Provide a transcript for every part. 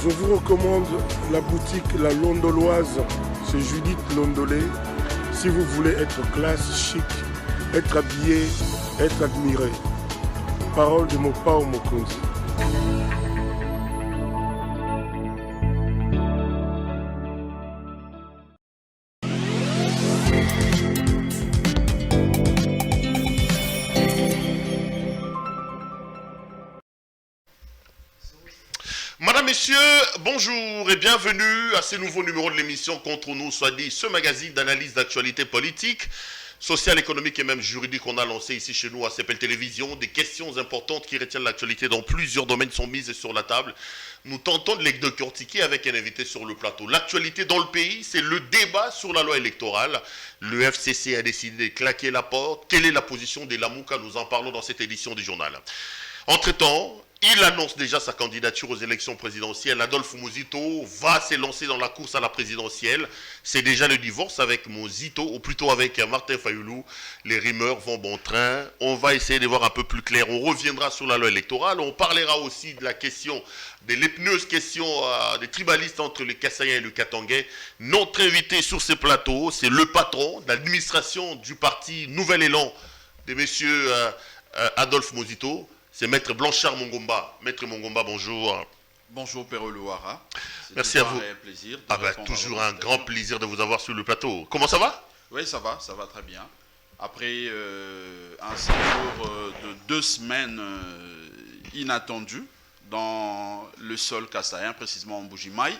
Je vous recommande la boutique La Londoloise chez Judith Londolé. Si vous voulez être classe, chic, être habillé, être admiré. Parole de Mopao Mokonzi. Madame, Messieurs, bonjour et bienvenue à ce nouveau numéro de l'émission Contre nous, soit dit, ce magazine d'analyse d'actualité politique, sociale, économique et même juridique qu'on a lancé ici chez nous à CPL Télévision. Des questions importantes qui retiennent l'actualité dans plusieurs domaines sont mises sur la table. Nous tentons de les décortiquer avec un invité sur le plateau. L'actualité dans le pays, c'est le débat sur la loi électorale. Le FCC a décidé de claquer la porte. Quelle est la position des Lamouka? Nous en parlons dans cette édition du journal. Entre-temps, il annonce déjà sa candidature aux élections présidentielles. Adolphe Muzito va s'élancer dans la course à la présidentielle. C'est déjà le divorce avec Muzito, ou plutôt avec Martin Fayoulou. Les rumeurs vont bon train. On va essayer de voir un peu plus clair. On reviendra sur la loi électorale. On parlera aussi de la question, de l'épineuse question des tribalistes entre le Kassaïen et le Katangais. Notre invité sur ce plateau, c'est le patron de l'administration du parti Nouvel Élan de monsieur Adolphe Muzito. C'est Maître Blanchard Mongomba. Maître Mongomba, bonjour. Bonjour Père Louara. Merci à vous. Un plaisir toujours un grand plaisir de vous avoir sur le plateau. Comment ça va? Oui, ça va très bien. Après un séjour de 2 semaines inattendu dans le sol kassaïen, précisément en Mbuji-Mayi,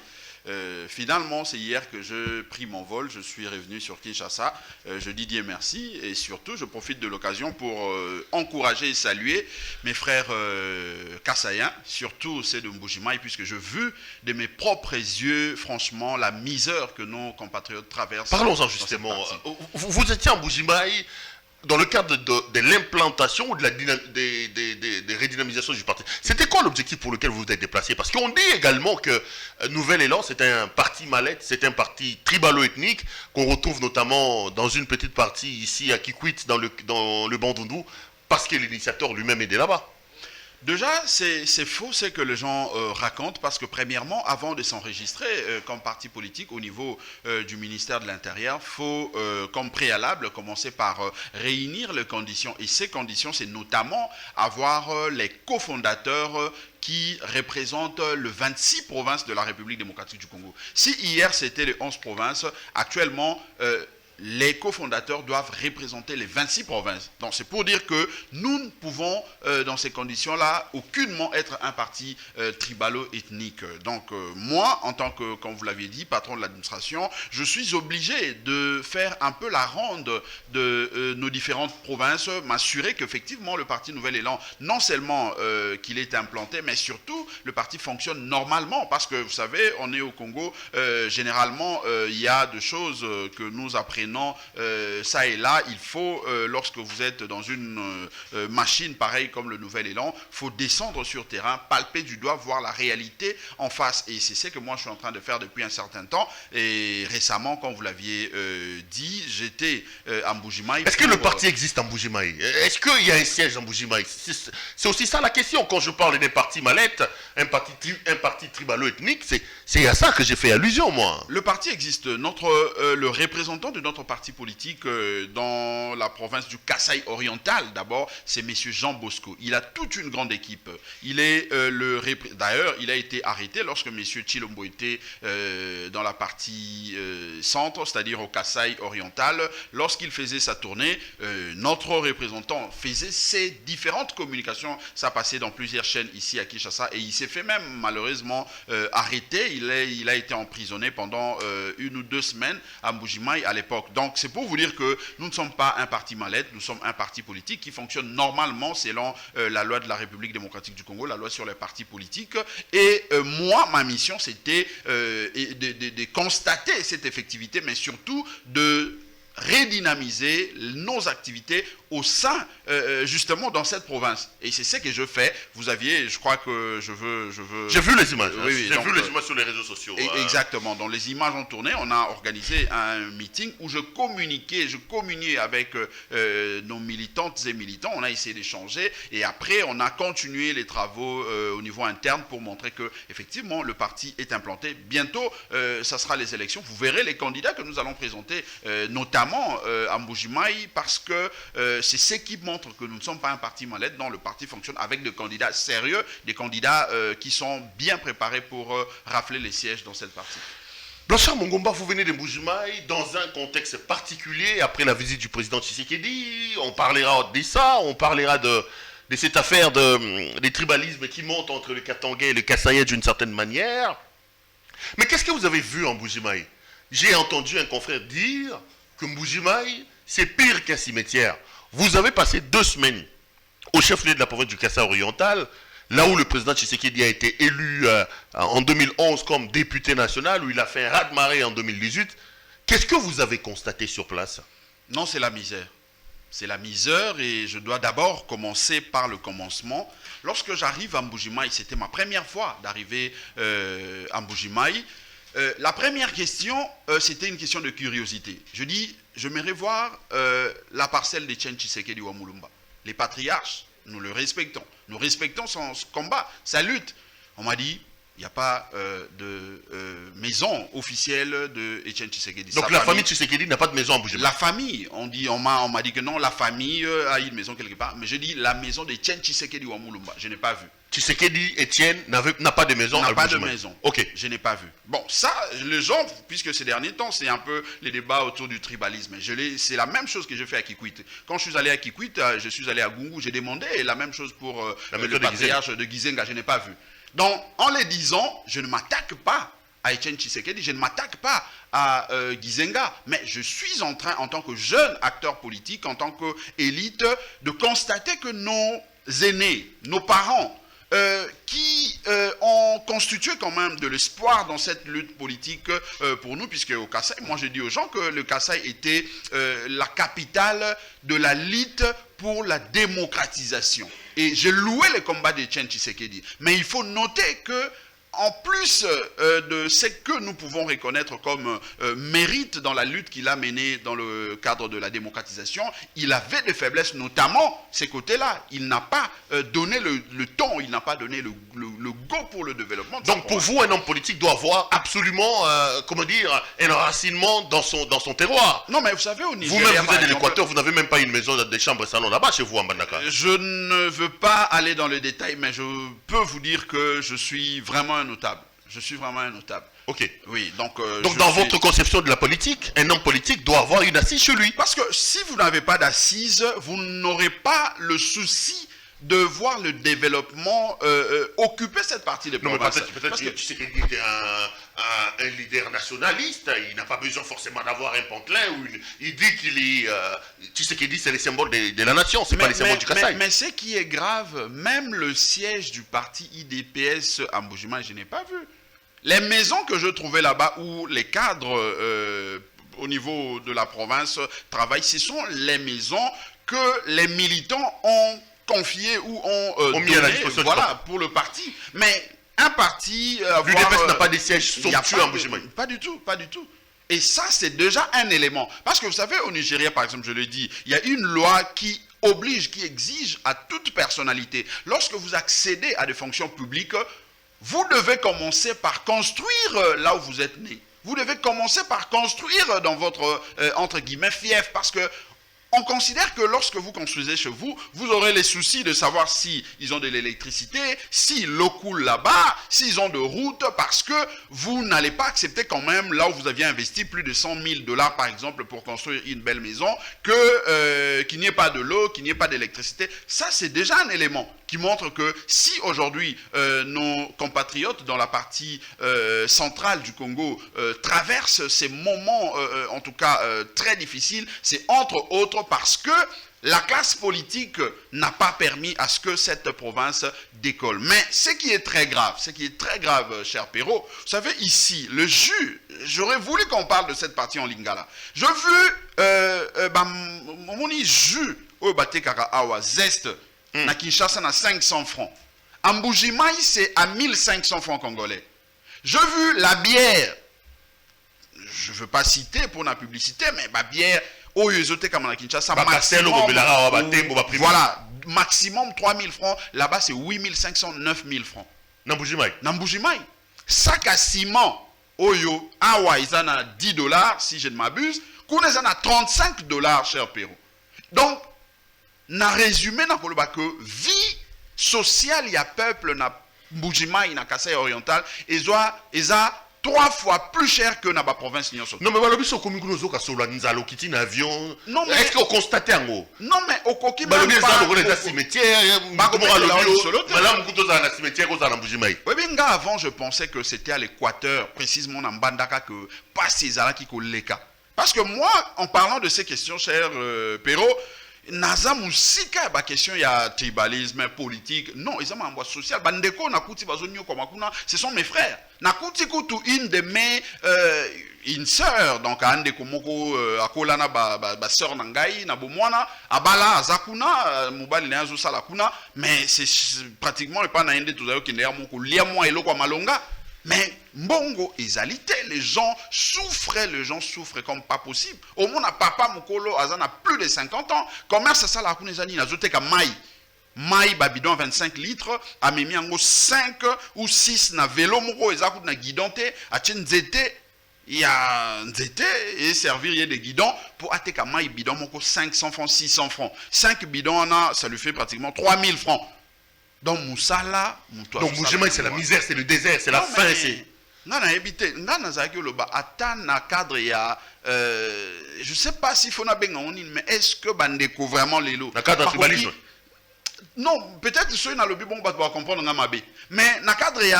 finalement, c'est hier que je pris mon vol, je suis revenu sur Kinshasa. Je dis Dieu merci et surtout, je profite de l'occasion pour encourager et saluer mes frères kassaïens, surtout ceux de Mbuji-Mayi, puisque je vu de mes propres yeux, franchement, la misère que nos compatriotes traversent. Parlons-en justement. Vous étiez en Mbuji-Mayi dans le cadre de l'implantation ou de la des redynamisations du parti. C'était quoi l'objectif pour lequel vous vous êtes déplacé? Parce qu'on dit également que Nouvel Élan, c'est un parti mallette, c'est un parti tribalo-ethnique qu'on retrouve notamment dans une petite partie ici à Kikwit, dans le Bandundu, parce que l'initiateur lui-même est de là-bas. Déjà, c'est faux ce que les gens racontent, parce que premièrement, avant de s'enregistrer comme parti politique au niveau du ministère de l'Intérieur, il faut, comme préalable, commencer par réunir les conditions. Et ces conditions, c'est notamment avoir les cofondateurs qui représentent le 26 provinces de la République démocratique du Congo. Si hier, c'était les 11 provinces, actuellement, les cofondateurs doivent représenter les 26 provinces. Donc c'est pour dire que nous ne pouvons, dans ces conditions-là, aucunement être un parti tribalo-ethnique. Donc moi, en tant que, comme vous l'aviez dit, patron de l'administration, je suis obligé de faire un peu la ronde de nos différentes provinces, m'assurer qu'effectivement le parti Nouvel Élan, non seulement qu'il est implanté, mais surtout le parti fonctionne normalement. Parce que vous savez, on est au Congo, généralement il y a des choses que nous apprenons ça et là. Il faut, lorsque vous êtes dans une machine pareille comme le Nouvel Élan, il faut descendre sur terrain, palper du doigt, voir la réalité en face. Et c'est ce que moi je suis en train de faire depuis un certain temps. Et récemment, comme vous l'aviez dit, j'étais à Mbuji-Mayi. Est-ce que le parti existe en Mbuji-Mayi? Est-ce qu'il y a un siège en Mbuji-Mayi? C'est aussi ça la question. Quand je parle d'un parti mallette, un parti tribalo-ethnique, c'est à ça que j'ai fait allusion, moi. Le parti existe. Le représentant de notre parti politique dans la province du Kasaï oriental, d'abord, c'est M. Jean Bosco. Il a toute une grande équipe. Il est d'ailleurs, il a été arrêté lorsque M. Chilombo était dans la partie centre, c'est-à-dire au Kasaï oriental. Lorsqu'il faisait sa tournée, notre représentant faisait ses différentes communications. Ça passait dans plusieurs chaînes ici à Kinshasa et il s'est fait même malheureusement arrêter. Il a été emprisonné pendant 1 ou 2 semaines à Mbuji-Mayi à l'époque. Donc c'est pour vous dire que nous ne sommes pas un parti mallette, nous sommes un parti politique qui fonctionne normalement selon la loi de la République démocratique du Congo, la loi sur les partis politiques. Et moi, ma mission, c'était de constater cette effectivité, mais surtout de redynamiser nos activités au sein, justement, dans cette province. Et c'est ce que je fais. Vous aviez, je crois que je veux... J'ai vu les images. Oui, J'ai vu les images sur les réseaux sociaux. Exactement. Donc les images ont tourné. On a organisé un meeting où je communiais avec nos militantes et militants. On a essayé d'échanger. Et après, on a continué les travaux au niveau interne pour montrer que, effectivement, le parti est implanté. Bientôt, ça sera les élections. Vous verrez les candidats que nous allons présenter, notamment à Mbuji-Mayi, parce que c'est ce qui montre que nous ne sommes pas un parti mallette, dont le parti fonctionne avec des candidats sérieux, des candidats qui sont bien préparés pour rafler les sièges dans cette partie. Blanchard Mongomba, vous venez de Mbuji-Mayi dans un contexte particulier, après la visite du président Tshisekedi. On parlera de ça, on parlera de cette affaire des tribalismes qui montent entre le Katangais et le Kasaïa d'une certaine manière. Mais qu'est-ce que vous avez vu en Mbuji-Mayi? J'ai entendu un confrère dire que Mbuji-Mayi, c'est pire qu'un cimetière. Vous avez passé 2 semaines au chef-lieu de la province du Kasaï oriental, là où le président Tshisekedi a été élu en 2011 comme député national, où il a fait un raz-de-marée en 2018. Qu'est-ce que vous avez constaté sur place? Non, c'est la misère. C'est la misère et je dois d'abord commencer par le commencement. Lorsque j'arrive à Mbuji-Mayi, c'était ma première fois d'arriver à Mbuji-Mayi. La première question, c'était une question de curiosité. Je dis, j'aimerais voir la parcelle d'Etienne Tshisekedi ou Mulumba. Les patriarches, nous le respectons. Nous respectons son combat, sa lutte. On m'a dit, il n'y a pas de maison officielle de Etienne Tshisekedi. Donc la famille Tshisekedi n'a pas de maison à Mbuji-Mayi. La famille, on m'a dit que non, la famille a une maison quelque part. Mais je dis la maison d'Etienne Tshisekedi ou Mulumba. Je n'ai pas vu. Tshisekedi, Etienne, n'a pas de maison à Mbuji-Mayi. N'a pas de maison. Ok. Je n'ai pas vu. Bon, ça, les gens, puisque ces derniers temps, c'est un peu les débats autour du tribalisme. C'est la même chose que je fais à Kikwit. Quand je suis allé à Kikwit, je suis allé à Gungu, j'ai demandé la même chose pour le patriarche de Gizenga. Je n'ai pas vu. Donc, en les disant, je ne m'attaque pas à Etienne Tshisekedi, je ne m'attaque pas à Gizenga, mais je suis en train, en tant que jeune acteur politique, en tant qu'élite, de constater que nos aînés, nos parents, qui ont constitué quand même de l'espoir dans cette lutte politique pour nous, puisque au Kasaï, moi je dis aux gens que le Kasaï était la capitale de la lutte pour la démocratisation. Et j'ai loué le combat d'Etienne Tshisekedi. Mais il faut noter que en plus de ce que nous pouvons reconnaître comme mérite dans la lutte qu'il a menée dans le cadre de la démocratisation, il avait des faiblesses, notamment ces côtés-là. Il n'a pas donné le ton, il n'a pas donné le go pour le développement. Donc pour vous, un homme politique doit avoir absolument, un enracinement dans son terroir. Non, mais vous savez, au Nigeria, vous-même, vous êtes de l'Équateur, vous n'avez même pas une maison des chambres salon là-bas chez vous en Bandaka. Je ne veux pas aller dans le détail, mais je peux vous dire que je suis vraiment un notable. Je suis vraiment un notable. Ok. Oui, donc dans votre conception de la politique, un homme politique doit avoir une assise chez lui. Parce que si vous n'avez pas d'assise, vous n'aurez pas le souci de voir le développement occuper cette partie des provinces. Peut-être que Tshisekedi était un leader nationaliste, il n'a pas besoin forcément d'avoir un pantelin, il dit qu'il est... Tshisekedi, c'est les symboles de la nation, c'est pas les symboles du Kasaï. Mais ce qui est grave, même le siège du parti IDPS à Mbuji-Mayi, je n'ai pas vu. Les maisons que je trouvais là-bas, où les cadres au niveau de la province travaillent, ce sont les maisons que les militants ont confiées ou ont mis à la disposition pour le parti. Mais un parti... L'UDPS n'a pas de siège somptueux à Mbuji-Mayi. Pas du tout, pas du tout. Et ça, c'est déjà un élément. Parce que vous savez, au Nigeria, par exemple, je le dis, il y a une loi qui oblige, qui exige à toute personnalité, lorsque vous accédez à des fonctions publiques, vous devez commencer par construire là où vous êtes né. Vous devez commencer par construire dans votre, entre guillemets, fief. Parce que on considère que lorsque vous construisez chez vous, vous aurez les soucis de savoir si ils ont de l'électricité, si l'eau coule là-bas, s'ils ont de routes, parce que vous n'allez pas accepter quand même, là où vous aviez investi plus de 100 000 $ par exemple pour construire une belle maison, qu'il n'y ait pas de l'eau, qu'il n'y ait pas d'électricité. Ça, c'est déjà un élément qui montre que si aujourd'hui nos compatriotes dans la partie centrale du Congo traversent ces moments, en tout cas très difficiles, c'est entre autres parce que la classe politique n'a pas permis à ce que cette province décolle. Mais ce qui est très grave, cher Perrault, vous savez, ici, le jus, j'aurais voulu qu'on parle de cette partie en Lingala. Je veux, mon jus, au Batekara Awa, Zest, na Kinshasa, na 500 francs. En Mbujimaï, c'est à 1500 francs congolais. Je veux la bière, je ne veux pas citer pour la publicité, mais ma bière, voilà, maximum 3000 francs. Là-bas, c'est 8500, 9000 francs. Nambujimaï. Sac à ciment, Oyo, Awa, ils en a 10 $, si je ne m'abuse. Koune, ils en a 35 $, cher Perrault. Donc, na résumé, na koloba que vie sociale, il y a peuple, na Mbujimaï, na Kasaï oriental, ils ont 3 fois plus cher que dans la province. Non, mais voilà, si on a avion. Non, mais est-ce qu'on constate un mot? Non, mais au coquille, mais avant, je pensais que c'était à l'Équateur, précisément dans Mbandaka, que pas ces ala qui collèka. Parce que moi, en parlant de ces questions, cher Perrault, Naza musika ba question il y a tribalisme politique non ils ont un bois social bandeko nakuti bazonyo komakuna ce sont mes frères nakuti kutu une de mes une sœur donc ande komoko akolana ba sœur nangai na bomwana abala azakuna mobali na azo sala kuna mais c'est pratiquement pas na inde tout qui ndea moko lia moi eloko malonga. Mais mbongo ezalité, les gens souffrent comme pas possible. Au monde, papa mukolo azana plus de 50 ans. Commerce ça la kunezani na zote ka mai babidon 25 litres, a memi ango 5 ou 6 na vélo moko ezaku na guidonté, a tien zete il y a nzete et servir des guidons pour ateka mai bidon moko 500 francs, 600 francs. 5 bidons ça lui fait pratiquement 3000 francs. Donc Moussala, donc Mbujimaï c'est la misère, c'est le désert, c'est la faim, c'est. Non, non, éviter. Non, non, ça le bas. Attends, na cadre il y a. Je sais pas s'il faut na benga mais est-ce que bandeko vraiment les lots. Na cadre tribalisme. Non, peut-être que ceux qui ont le bon va comprendre ngamabe. Mais na cadre il y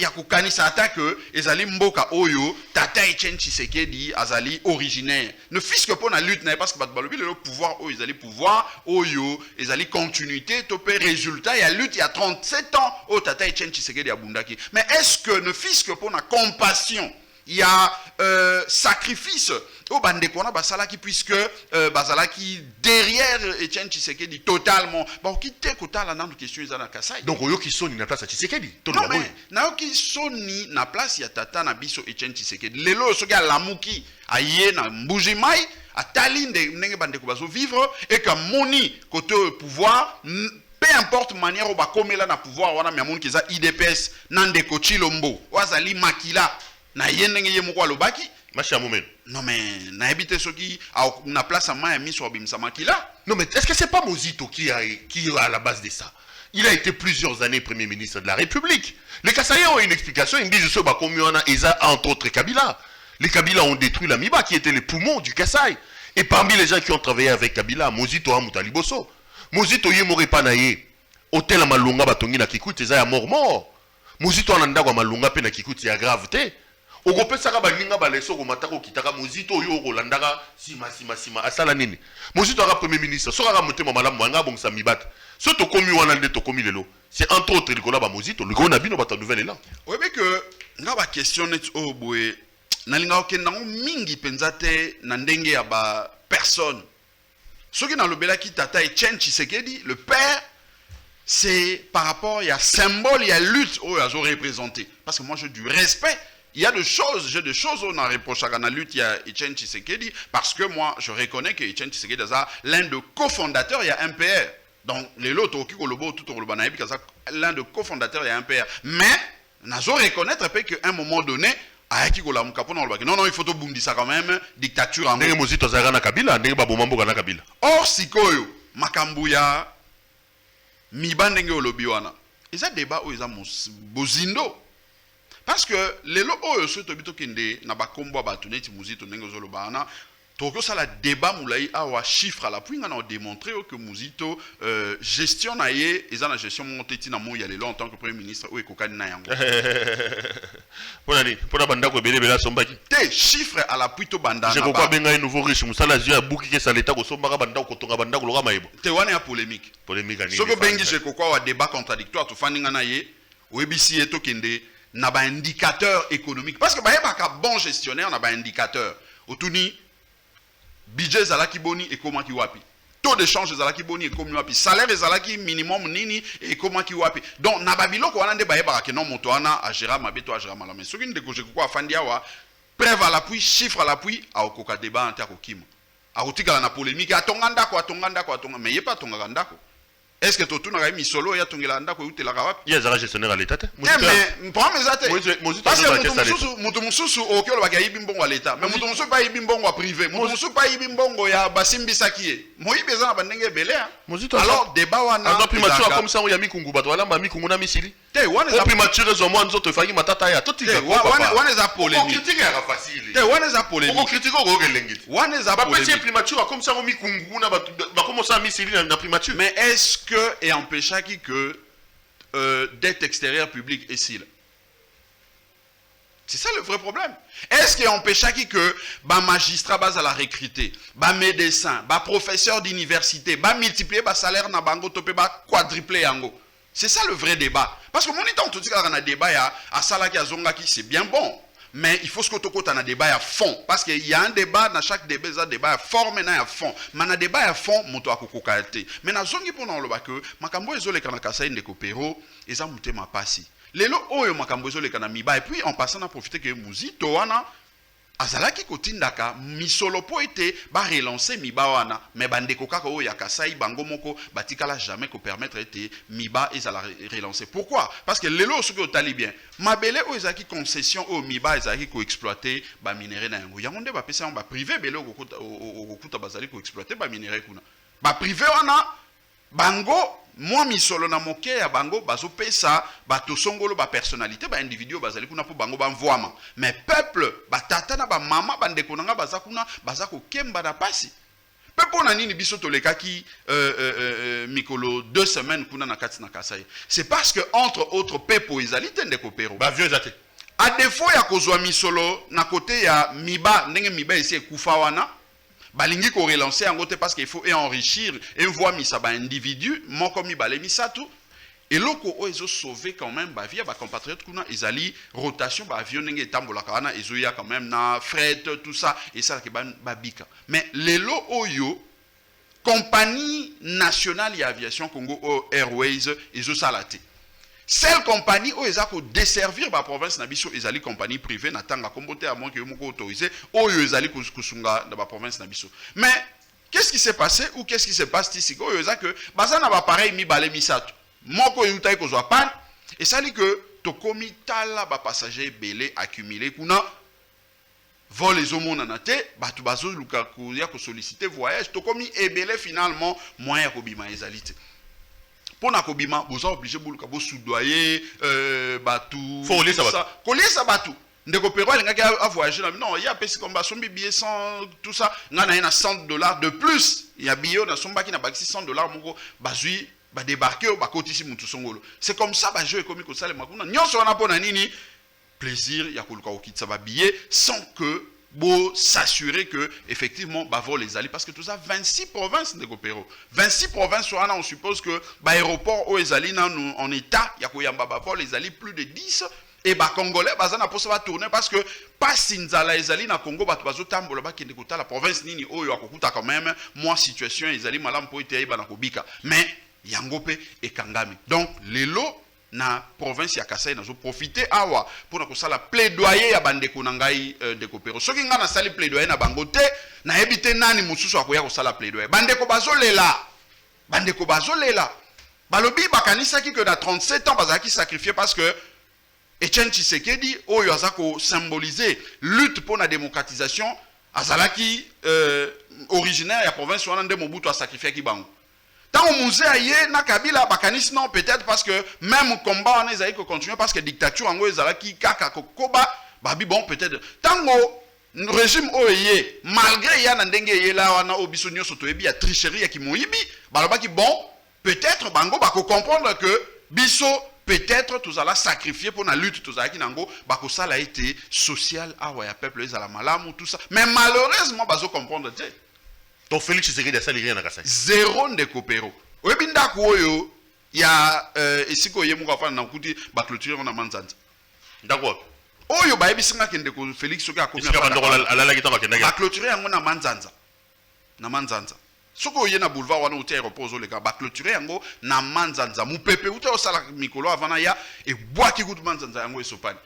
a kokani ça attaque que ezali mboka oyo tata Etienne Tshisekedi azali originaire. Ne fils que pour la lutte parce que balobi le pouvoir oyo ezali pouvoir oyo ezali continuité topé résultat il y a lutte il y a 37 ans au tata Etienne Tshisekedi abundaki. Mais est-ce que ne fils que pour la compassion il y a sacrifice au bandekona basala qui puisque basala qui derrière Etienne Tshisekedi totalement bon qui te kotala na question izana kasai donc oyo qui soni na place ya Tshisekedi non mais na qui soni na place ya tata na biso Etienne Tshisekedi lelo soki alamuki aye na Mbujimaï atalinde ndenge bandeko bazo vivre et que moni côté pouvoir peu importe manière au bakomela na pouvoir wana miamoni kiza IDPS nandeko Chilombo wazali makila na yendenge yemoko alobaki macha momen non mais na habité ce qui na place à main mis sur bimsa makila non mais est-ce que c'est pas Mozito qui est à la base de ça? Il a été plusieurs années premier ministre de la République. Les Kassaïens ont une explication, ils me disent je sais pas combien on a Eza entre autres Kabila. Les Kabila ont détruit la Miba qui était les poumons du Kasaï. Et parmi les gens qui ont travaillé avec Kabila, Mozito a Moutaliboso. Mozito yemore panaye hôtel à Malunga batongi na Kikuti Eza ya mort. Mozito ananda kwa Malunga pe na Kikuti ya gravité. Ogope saka balinga baleso ko matako kitaka Mozito yo kolandaka sima asala nini Mozito aka premier ministre soka ka motema malamu wanga bongisa mibata so to komi wana nde to komi lelo c'est entre autres likola ba Mozito likola na bino bata nouvelle là oui mais que nga ba question net o boye nalinga okenda ngo mingi penzate na ndenge ya ba personne soki na lobela ki tata Etienne Tshisekedi le père c'est par rapport il y a symbole il y a lutte oh azo représenté parce que moi j'ai du respect. Il y a j'ai des choses on a reproché à la lutte, il y a Etienne Tshisekedi, parce que moi, je reconnais que Etienne Tshisekedi est l'un des cofondateurs, il y a un PR. Donc, les lots, l'un des cofondateurs, il y a un PR. Mais, je reconnaître qu'à un moment donné, non, il faut tout boum ça quand même, dictature en or, si koyo, Makambuya, Mibandenge Olobiwana, il y a un débat où il y a Bozindo. Parce que les lots oyo so tobito kende na bakombo batuneti muzito ndenge zolo bana Toko ça la débat moulai awa chiffre à la puis on a démontré que Muzito gestion naie et ça la gestion montée na mo yalelo en tant que premier ministre ou ekokani na yango. Pour la banda ko belé bela sombaki. Te chiffre à la puis to banda. Je crois benga un nouveau riche musala zia buki ke saleta ko sombaka banda ko tonga banda ko loka maebo. Te wana ya polémique. Polémique ani. Soko bengi je kokwa wa débat contradictoire to faninga na ye webisi eto kende na ba indicateur économique parce que ba yeba bon gestionnaire na ba indicateur. Otuni budget zalaki boni et comment ki wapi. Taux d'échange zalaki boni et comment wapi. Salaire zalaki minimum nini et comment ki wapi. Donc na babilo ko wana nde ba yeba ke non moto wana a gérer mabeto a gérer malama. Soki ndeko je kokwa fandia wa preuve à l'appui, chiffre à l'appui a okoka débat anta ko kim. A otika na polémique atonganda ko mais yé pas tonganda ko. Est-ce que tout n'a mis solo ya tongela ndako utela kawapi? Il y a zara gestionnaire à l'état. Mais pour mes athées. Parce que mutu mususu okyo ba kayibi mbongo à l'état. Mais mutu mususu pa yibi mbongo à privé. Mutu mususu pa yibi mbongo ya basimbi sakie. Moyibe za na bandenge belé. Alors débat wana. Alors primature comme ça on ya mikungu bato wala ma mikungu na misili. Te wana za primature zo mo nzoto faki matata ya toti ka. Wana za polémique. On critique ya facile. Te wana za polémique. On critique ko gelengiti. Wana za polémique. Ba petit primature comme ça on mikungu na ba commencer à misili na primature. Mais est-ce que et empêcha qui que dette extérieure publique est si là. C'est ça le vrai problème. Est-ce qu'il empêcha qui que bah magistrat bas à la recruter, bah médecin, bah professeur d'université, bah multiplier bah salaire na bango topé bah quadrupler yango. C'est ça le vrai débat. Parce que mon état on te dit qu'il y a un débat à Salaki à Zonga qui c'est bien bon. Mais il faut que tu aies un débat à fond. Parce qu'il y a un débat, dans chaque débat, il y a un débat à fond, mais à fond. Mais un débat à fond, je vais vous dire. Mais dans le pour le que Makambo est zolé kana kasai de kopero, et ça mouté ma passi. Les lots, oh, Makambo est zolé kana miba. Et puis, en passant, on a profité que Muzito wana, azalaki kotindaka, misolopo été, ba relancer miba wana. Mais bande koka ko ya kasai, bango moko, batikala jamais ko permettre été, miba et zala relancer. Pourquoi? Parce que les lots, ce que au talibien, mabele o ezaki concession au miba ezaki ko exploiter, ba minerai na yango. Yangonde ba pesa ba privé bele o kuta bazali ko exploiter ba minerai kuna. Ba privé wana, bango, moi misolo na moke ya bango bazo pesa ba tosongolo ba personnalité ba individu bazali kuna po bango ba mvoama mais peuple ba tata na ba mama ba ndeko nanga baza kuna baza ko kemba na pasi pepo na nini biso tolekaki mikolo 2 semaines kuna na kati na Kasai c'est parce que entre autres pepo ezali tende ko pero ba vieux zate à défaut ya kozwa misolo na côté ya miba ndenge miba esi ekufa wana balingi ko relancer en côté parce qu'il faut enrichir et voir misa ba individu moko mi balé misatu et loko o ezo sauver quand même ba via ba compatriotes kuna ezali rotation ba avion ndenge tambola kana ezo ya quand même na fret tout ça et ça ke ba bika mais lelo oyo compagnie nationale ya aviation Congo Airways ezo salate. Celle compagnie où ils ont desservir la province nabiso ezali compagnie privée natanga kombote à moins que moko autorisé où ils allaient kusunga dans la province nabiso. Mais qu'est-ce qui s'est passé ou qu'est-ce qui se passe ici où ils ont que baza na ba pareil mi balé misato. Moko yutai ko zwa pan et ça dit que to komitala ba passager belé accumulé kuna vol les homona na te batu bazo luka ko ya ko solliciter voyage to komi ebelé finalement moyen ko bima ezalité. Pour na kobima vous êtes obligé buluka bo soudoyer batou faut lier ça coller ça batou ndeko pero alingaki a voyager non il y a pesi comme sombi billet 100 tout ça ngana na $100 de plus il y a billet na sombaki na baxi $100 moko bazui ba débarquer ba kotisi mutu songolo c'est comme ça ba jeu économique au sale makuna nyonso wana pona nini plaisir ya koluka okitsa ba billet sans que pour s'assurer que effectivement bah vol les alliés parce que tout ça 26 provinces de Gopero 26 provinces on suppose que bah aéroport aux alliés en état ya koyamba bah vol les alliés plus de 10 et bah congolais bah ça n'a pas ça tourner parce que pas sinzala les alliés na Congo bah bazo tambola bah kende kota la province nini oyo akokuta quand même moi situation les alliés malam po ite ba na kobika mais yangope et kangami donc les lots na province ya Kasai nazo profiter awa pour na kosala plaidoyer ya bandeko na ngai de kopero soki nga na sali plaidoyer na bango te na ebite nani mususu akoya kosala plaidoyer bandeko bazolela balobi bakanisa ki que na 37 ans bazaki sacrifié parce que Etienne Tshisekedi oyo azako symboliser lutte pour la démocratisation azalaki originaire ya province wana nde Mobutu a sacrifié ki bango. Tant au musée aïe na Kabila bakanis non peut-être parce que même combat on est continuer parce que dictature en gros ezala ki kaka koba babi bon peut-être tango régime oye malgré ya na ndenge ye la wana obiso nyoso to ebi ya tricherie ya kimoyibi balobaki bon peut-être bango bako comprendre que biso peut-être tous allons sacrifier pour la lutte tous allons nango bako ça a été social awa ya peuple les ala malamu tout ça mais malheureusement bazo comprendre te donc Félix Tshisekedi a sali rien na Kasai zéro ndeko pero oyebi ndako oyo ya esiko ye muka fa na kuti ba clôture na manzanza d'accord oyo ba yebisinga kende ko Félix soki akomi ba clôture yango na manzanza soko oye na boulevard wana uti aéroport ozoleka ba clôture yango na manzanza mupepe uti osala mikolo avana ya ebwaki kutu manzanza yango esopani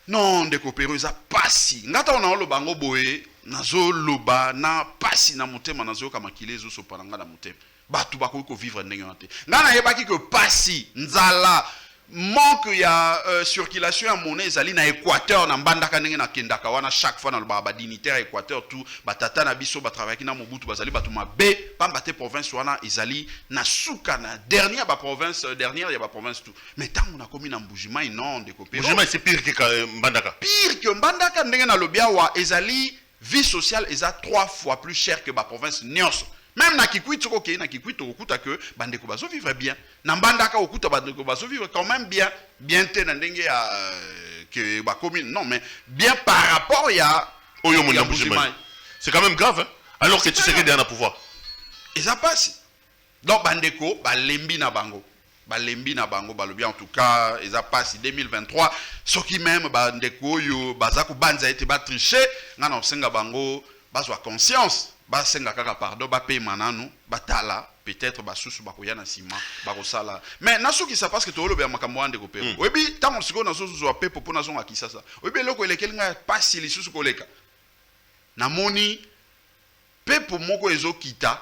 non ndeko pero eza pasi ngata ona oloba ngo boye nazoloba na pasi na motema nazoyoka makile ezosopana nga na motema batu bakoki kovivre ndenge wana te nga nayebaki ke pasi nzala manque ya circulation ya monnaie ezali na Équateur na mbandaka ndenge na kendaka wana chaque fois na ba dignitaire Équateur tout batata na biso batravaillaki na Mobutu bazali batu mabe pamba te province wana ezali na suka na dernière ba province dernière ya ba province tout mais tango na komi na Mbujimai non de kopero Mbujimai c'est pire que mbandaka ndenge na lobia wa ezali vie sociale eza 3 fois plus cher que ba province nyonso. Même na Kikwit ok na Kikwit okuta que bandeko bazo vivre bien na mbandaka okuta bandeko bazo vivre quand même bien te na ndenge ya que ba commune non mais bien par rapport ya oyo Mbujimai c'est quand même grave hein? Alors que tu serais derrière le pouvoir et ça passe donc bandeko balembi na bango balobi en tout cas et ça passe 2023 ce qui même bandeko yo bazako banza été ba tricher ngana osenga bango bazwa conscience basenga kaka pardon bape mananu batala peut-être basusu bakoya na sima bakosala mais nasuki ça parce que to lobe makambo ande ko pero oyebi tango siko na susu zo pepo pona zonga kisasa oyebi loko elekelinga pasi lisusu koleka namoni pepo moko ezokita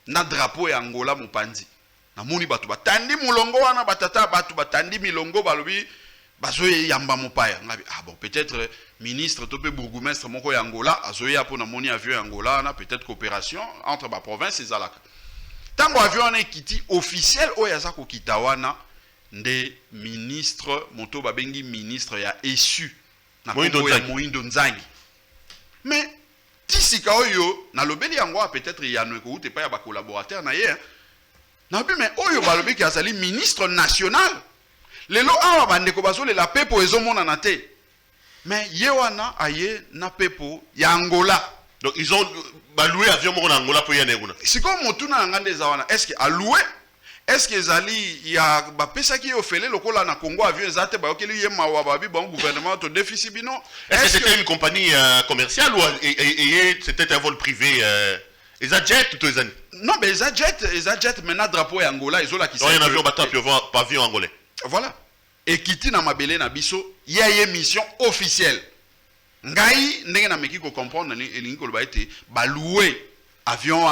na drapeau ya Angola mopanzi namoni batu batandi mulongo wana batata batu batandi milongo balobi bazoye yamba mopaya ngabi ah bon peut-être ministre topé bourgmestre moko ya Angola azoya pour na moni avion ya Angola na peut-être coopération entre ba province ezalaka tango avion na kiti officiel oya za ko kitawana nde ministre moto babengi ministre ya ESU na Moindo Nzangi mais tisika oyo na lobeli yango peut-être ya no ko utepa ya ba collaborateur na ye na bi mais oyo balobi ki azali ministre national lelo awa bandeko bazole la pepo ezomona na te mais yewana aye na pepo ya Angola donc ils ont loué avion moko na Angola pour yana kuna siko motuna ngande zawana est-ce que a loué est-ce que ezali ya ba pesa ki ofele lokola na Congo avion ezate ba okeli ye mawa ba bi bon gouvernement to déficit bino est-ce que c'était une compagnie commerciale ou c'était un vol privé EasyJet tout les années non mais EasyJet maintenant drapeau ya Angola ezola ki ça un avion battant pavillon angolais voilà et kiti na mabele na biso ya mission officielle ngai ndenge na meki ko comprendre ni elingi ko ba ete ba louer avion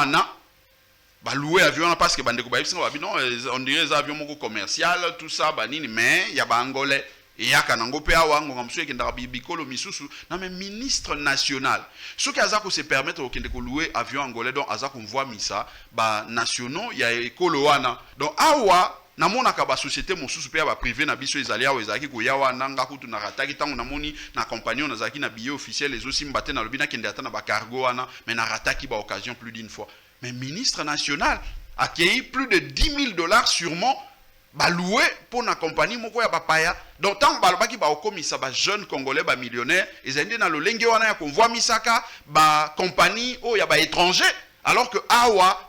parce que bandeko ba biso ba non on dirait les avions moko commercial tout ça banini mais ya ba angolais et ya kanango pe awa ngo ngamsu ekenda bikolo misusu na mais ministre national ce qui azako se permettre au kende ko louer avion angolais donc azako mvoa misa ba nationaux ya ekolo wana donc awa namonaka ba société mosusu pe ba privé na biso ezali awa ezaki ko yawa nanga kutu na rataki tango namoni na compagnon nazaki na billet officiel les aussi mbate na lobina kende ata na ba cargo wana mais na rataki ba occasion plus d'une fois mais ministre national accueilli plus de $10,000 sûrement ba loué pour na compagnie moko ya bapaya donc tant balobaki ba okomisa ba jeune congolais ba millionnaire ezali na lolenge wana ya konvoi misaka ba compagnie o ya ba étranger alors que awa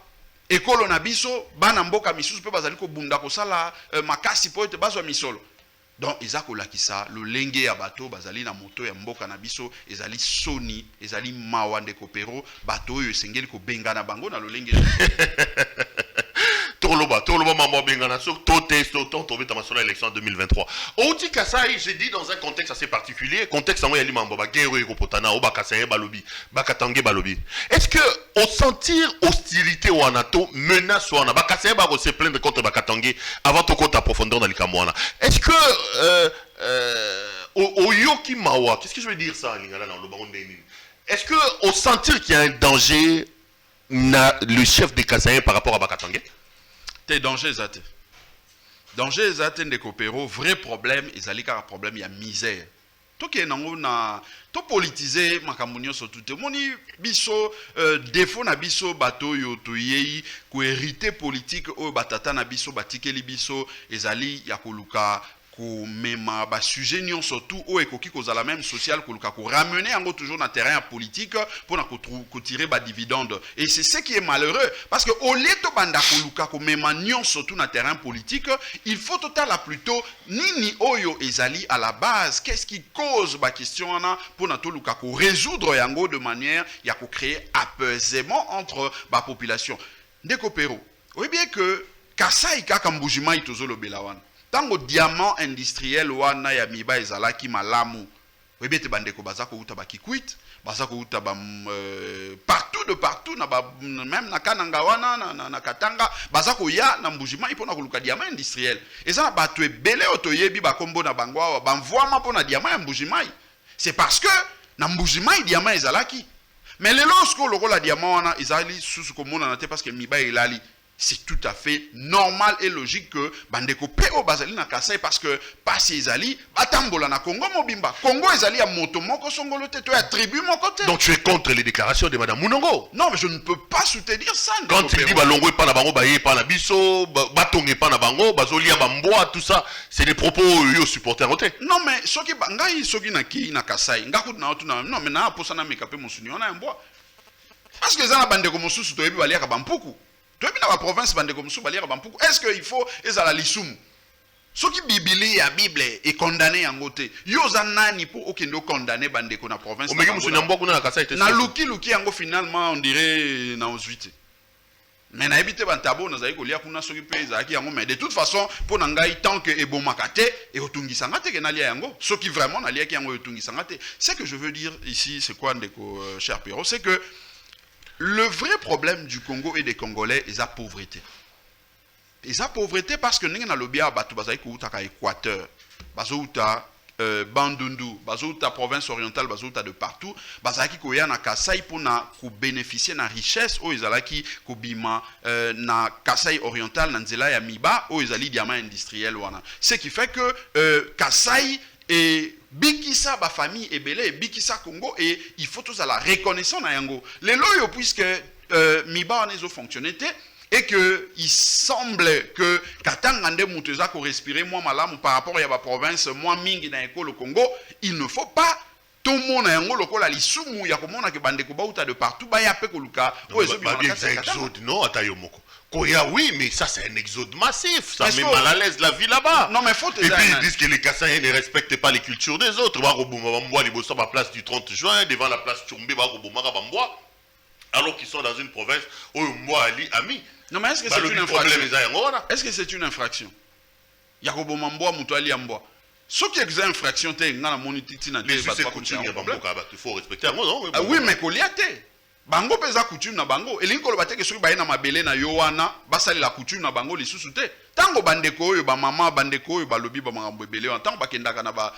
ekolo na biso bana mboka misusu pe bazali ko bunda ko sala makasi po ete bazwa misolo donc ezako lakisa lolenge ya bato bazali na moto ya mboka na biso ezali soni ezali mawande kopero bato oyo esengeli ko bengana bango na lolenge Toloba mambo bengana so tombé dans ma élection en 2023. Oti Kasai, j'ai dit dans un contexte assez particulier, contexte en yali mambo ba guerre ko potana o ba Kasai balobi, ba Katange balobi. Est-ce que au sentir hostilité ou anato menace ou ana ba Kasai ba se plaindre contre ba Katange avant to compte approfondir dans les Kamwana. Est-ce que au yoki mawa, qu'est-ce que je veux dire ça lingala dans le baron Denis? Est-ce que au sentir qu'il y a un danger le chef des Kasai par rapport à Bakatangue? Te danger ezate ndeko pero vrai problème ezali kaka problème ya misère toke nango na to politiser makambo nyonso tout moni biso défaut na biso bato yo to yei ko hérité politique o batata na biso batikeli biso ezali ya koluka ko mema ba sujet nyon surtout o ekoki kozala même social koluka ko ramener yango toujours na terrain politique pour na ko tirer ba dividende et c'est ce qui est malheureux parce que au lieu to banda koluka ko mema nyon surtout na terrain politique il faut total plutôt nini oyo ezali à la base qu'est-ce qui cause ba question na pour na to luka ko résoudre yango de manière ya ko créer apaisement entre ba population ndeko pero oui bien que Kasai kaka mbujimai tozolo belawana tango diamant industriel wana ya miba ezalaki malamu webete bandeko bazako uta bakikuit bazako uta ba partout de partout na ba, même na kananga wana na katanga bazako ya na mbujima ipona koluka diamant industriel eza bato ebele otoyebi bakombo na bango awa bamvoama pona diamant ya mbujima c'est parce que na mbujima diamant ezalaki mais lelo sko lokola diamant wana ezali susu komona na te parce que miba elali. C'est tout à fait normal et logique que bandeko peo bazali na Kasai parce que pasi ezali batambola na Congo mobimba. Congo ezali a moto moko songolo te to ya tribu moko te. Donc tu es contre les déclarations de madame Munongo? Non, mais je ne peux pas soutenir ça. Quand il dit balongo pa na bango baye pa na biso, batonge pa na bango, bazolia bamboa tout ça, c'est des propos yo supporters ote. Non mais soki ngai soki na ki na Kasai, ngaku na otu na non mais na posa na mekape musuni ona mboa. Parce que za na bandeko mususu to yebi balia ka bampuku. Dans la province, est-ce qu'il faut ezala lisumu? Ce qui Bibli la Bible est condamné en côté. Yoza nani pour aucun do condamné bandeko na province. Na luki yango finalement on dirait na 18. Mais na ebité bantabo na zali kolia kuna soki pe ezaki yango mais de toute façon pour nangai tant que ebomakate et otungisa ngate ke nalia yango. Ce qui vraiment nalia ki yango otungisa ngate. Ce que je veux dire ici c'est quoi ndeko cher Pierrot, c'est que le vrai problème du Congo et des Congolais est la pauvreté. Et la pauvreté parce que nous avons l'obia batu bazai kouta Équateur, bazouta Bandundu, bazouta province orientale, bazouta de partout, bazaki koya na Kasai pour na ko bénéficier na richesse o ezalaki ko bima na Kasai oriental na nzela ya miba o ezali diamant industriel wana. Ce qui fait que Kasai et bikisa ba famille ebele bikisa Congo et il faut tous à la reconnaissance na yango les loyo puisque miba nezo fonctionner et que il semble que katanga nde mutu za ko respirer moins malamu par rapport à la province moins mingi na école Congo il ne faut pas tout le monde yango lokola lisumu ya komona ke bandeko bauta de partout ba ya pe koluka o ezo ba bien exode non atayomoko Koya, oui, mais ça c'est un exode massif, ça met mal à l'aise la vie là-bas. Non, mais faut et puis ils disent que les Kassaïens ne respectent pas les cultures des autres. Ils sont à la place du 30 juin, devant la place Tchoumbé, alors qu'ils sont dans une province où moi Ali Ami. Non, mais est-ce que c'est une infraction? Est-ce que c'est une infraction? Yakobo Mamboa, Moutouali Amboa. Ce qui est une infraction, c'est il faut respecter. Oui, mais Koliate. Bango peza coutume na bango elinko lobate ke soki baye na mabele na yowana basali la coutume na bango lisusu te tango bandeko oyo ba mama bandeko oyo balobi ba makambo ebele en tango bakendaka na ba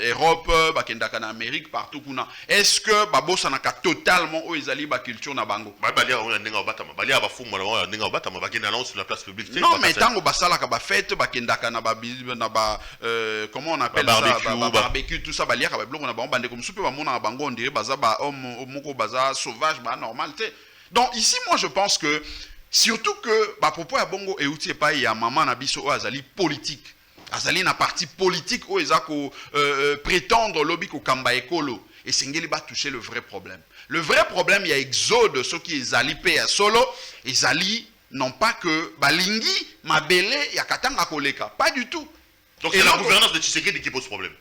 Europe bakendaka na Amérique partout kuna est-ce que babosa na ka totalement oyo ezali ba culture na bango balia oyo ndenge obatama balia ba fumu na ndenge obatama bakenda na sur la place publique non mais tango basala ka ba fête bakendaka na ba comment on appelle ça barbecue tout ça balia ka ba bloko na bango bandeko musupe ba mona na bango on dirait baza ba homme moko baza sauvage, bah normalité. Donc ici, moi je pense que surtout que bah propos à bongo et outil pas ya maman na biso azali politique, azali na parti politique où ezako prétendre lobby ko kamba ekolo et singeli ba toucher le vrai problème. Le vrai problème il y a exode ceux qui ezali pe ya solo, ezali non pas que balingi mabele ya katanga koleka, pas du tout. Donc c'est la gouvernance de Tshisekedi qui pose problème.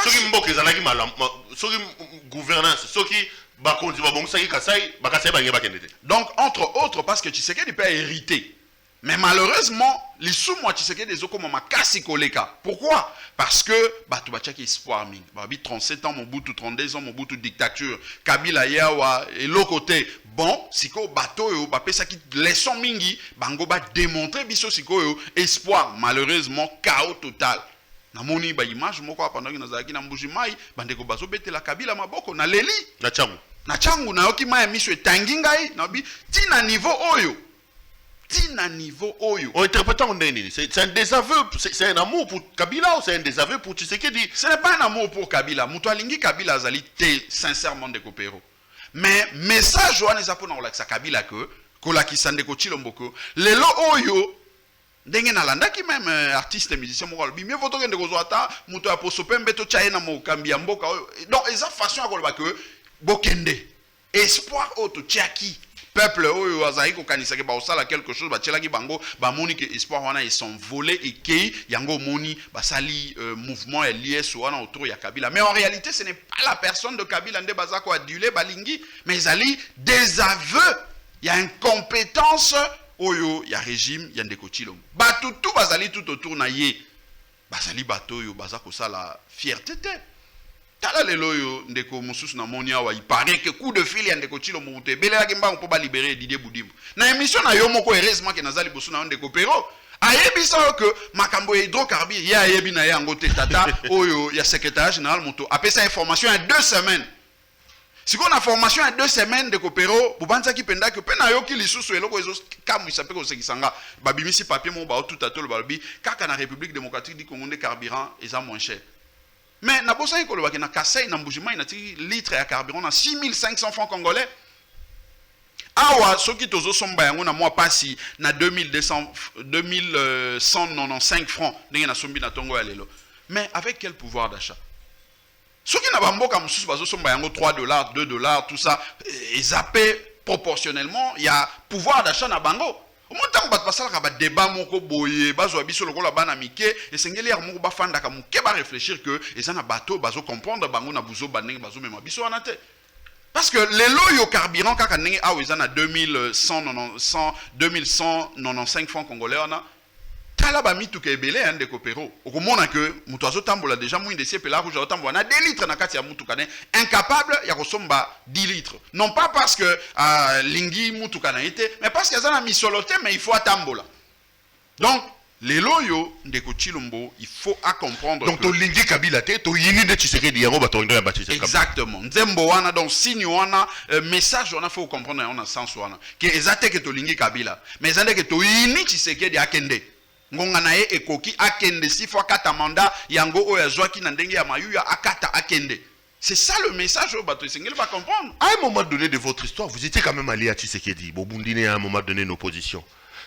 Ceux qui m'ont ezalaki malam, ceux qui gouvernance, ceux qui donc, entre autres, parce que Tshisekedi peut hériter. Mais malheureusement, les sous-mois Tshisekedi des comme makasi koleka. Pourquoi? Parce que tu vas checker espoir ming. 37 ans, mon bout 32 ans, mon bout dictature. Kabila yawa et l'autre côté. Bon, siko bateau yo, ba pesa ki leçon mingi, bango ba démontrer biso siko yo espoir. Malheureusement, chaos total. Namoni ba image moko pendant que nazaki na mbujimai bandeko bazo betela Kabila maboko na leli na changu na changu na yoki maya miso etangi ngai na bi tina niveau oyo tina niveau oyo. En interprétant c'est un désaveu, c'est un amour pour Kabila ou c'est un désaveu pour Tshisekedi? Ce n'est pas un amour pour Kabila. Mutu alingi Kabila azali te sincèrement de Kopero. Mais message wana eza pona kolakisa Kabila que kolakisa ndeko Tshilombo que lelo oyo ndenge nalandaki même artiste musicien moko alobi mieux vaut tokende kozwa ata mutu ya poso pe mbeto tyaye na mokambi ya mboka oyo. Donc eza façon ya koloba que bokende espoir oyo totyaki peuple oyo azali kokanisaki baosala quelque chose batyelaki bango bamoni ke espoir wana esonvolé ekei yango omoni basali mouvement ya lies wana autour ya Kabila. Mais en réalité ce n'est pas la personne de Kabila nde baza koadule balingi, mais ezali des aveux ya incompétence oyo ya régime ya ndeko Tshilombo. Bato tout bazali tout autour na ye bazali bato oyo baza kosala fierté te. Tala lelo yo ndeko mususu na moni awa il paraît que coup de fil ya ndeko Tshilombo mutu ebelelaki mbango mpo balibere Didier Boudimbo. Na émission na yo moko heureusement ke nazali bosu na ndeko Pero ayebisa que makambo ya hydrocarbure ya ayebi na yango te tata oyo ya secrétaire général mutu apesa information ya 2 semaines. Si on a formation à 2 semaines de Kopero, Boubanza qui penda que pena yo ki lisusu eloko ezo kamu isape ko sekisanga babimisi papier mo ba tout ato le balbi kaka na République démocratique du Congo de carburant eza moins cher. Mais na bosa ko lobaki na Kasai na Mbujima ina ti litre ya carburant na 6500 francs congolais. Awa soki tozo somba yango na mois passé na 2195 francs ndenge na sombi na tongo ya lelo. Mais avec quel pouvoir d'achat? Ceux qui n'ont pas comme sous 3 dollars, 2 dollars, tout ça, ils zappent proportionnellement, il y a pouvoir d'achat na bango. Au moins, tant que ça, il y a débat, moko boye, bazo abiso le kola banamike, et c'est ngeli armo ba fanda kamu keba réfléchir que ils en a bateau, bazo comprendre bango na buzo baneng bazo même abiso anate. Parce que les lots au carburant kaka nenge ah ils en a 2195 francs congolais on a. Tala ba mitu ke ebele hein de Kopero. Okomona que mutu azotambola déjà moins de CP là rouge azotambola na 2 litres na kati ya mutu kane incapable ya kosomba 10 litres. Non pas parce que lingi mutu kana été mais parce que ça na misoloté mais il faut atambola. Donc les loyo ndeko Tshilombo il faut à comprendre. Donc to lingi Kabila te to yini de Tshisekedi yango ba to ndoya ba Tshisekedi. Exactement. Nzembo wana donc signe wana message wana faut comprendre on a sens wana. Que ezate que to lingi Kabila mais ezate que to yini Tshisekedi akende. Ngonga na ye ekoki akende 6 fois 4 mandat yango oyo azwaki na ndenge ya mayuya akata akende. C'est ça le message au bateau Sengel va comprendre. À un moment donné de votre histoire, vous étiez quand même allié à Tshisekedi. Bobundine à un moment donné une opposition.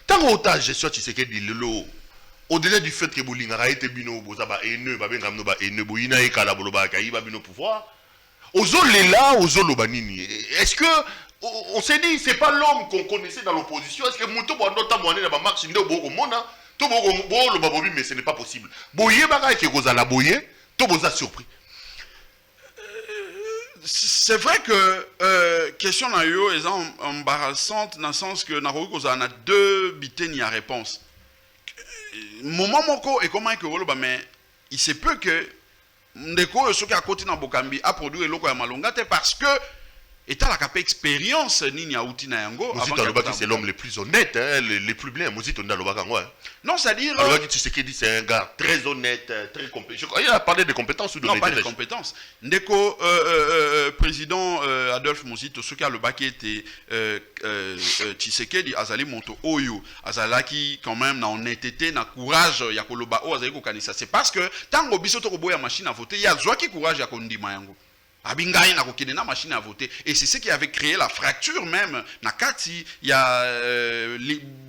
Tant otage gestion Tshisekedi lelo au-delà du fait que Bolinga a été bino bozaba haineux ba bengamno ba haineux boyina e kala boloba kaiba bino pouvoir. Ozolela ozolobanini. Est-ce que on s'est dit c'est pas l'homme qu'on connaissait dans l'opposition? Est-ce que muto bondo tamwane na ba marche ndo boko mona? Mais ce n'est pas possible. Boye baka ke kozala boye, to boza surpris. C'est vrai que question na yo est embarrassante dans le sens que na kozala na 2 biteni à réponse. Moment moko et comment que woloba mais il se peut que ndeko soki a côté na bokambi a produire eloko ya malonga te parce que et la cap expérience nini ya uti na yango avant c'est l'homme le plus honnête hein, le plus bien Mozito ndalobaka ngwa. Non, c'est-à-dire tu sais qu'il dit c'est un gars très honnête, très compétent. Il a parlé de compétences ou de non, pas de compétences. Ndeko président Adolphe Mozito soki alobaki était Tshisekedi azali moto oyo azalaki quand même na honnêteté na courage ya koloba o azali kokanisa. C'est parce que tango biso to koboya machine à voter ya zwaki courage ya kondima yango. Abingai na kokende na machine à voter et c'est ce qui avait créé la fracture même na kati ya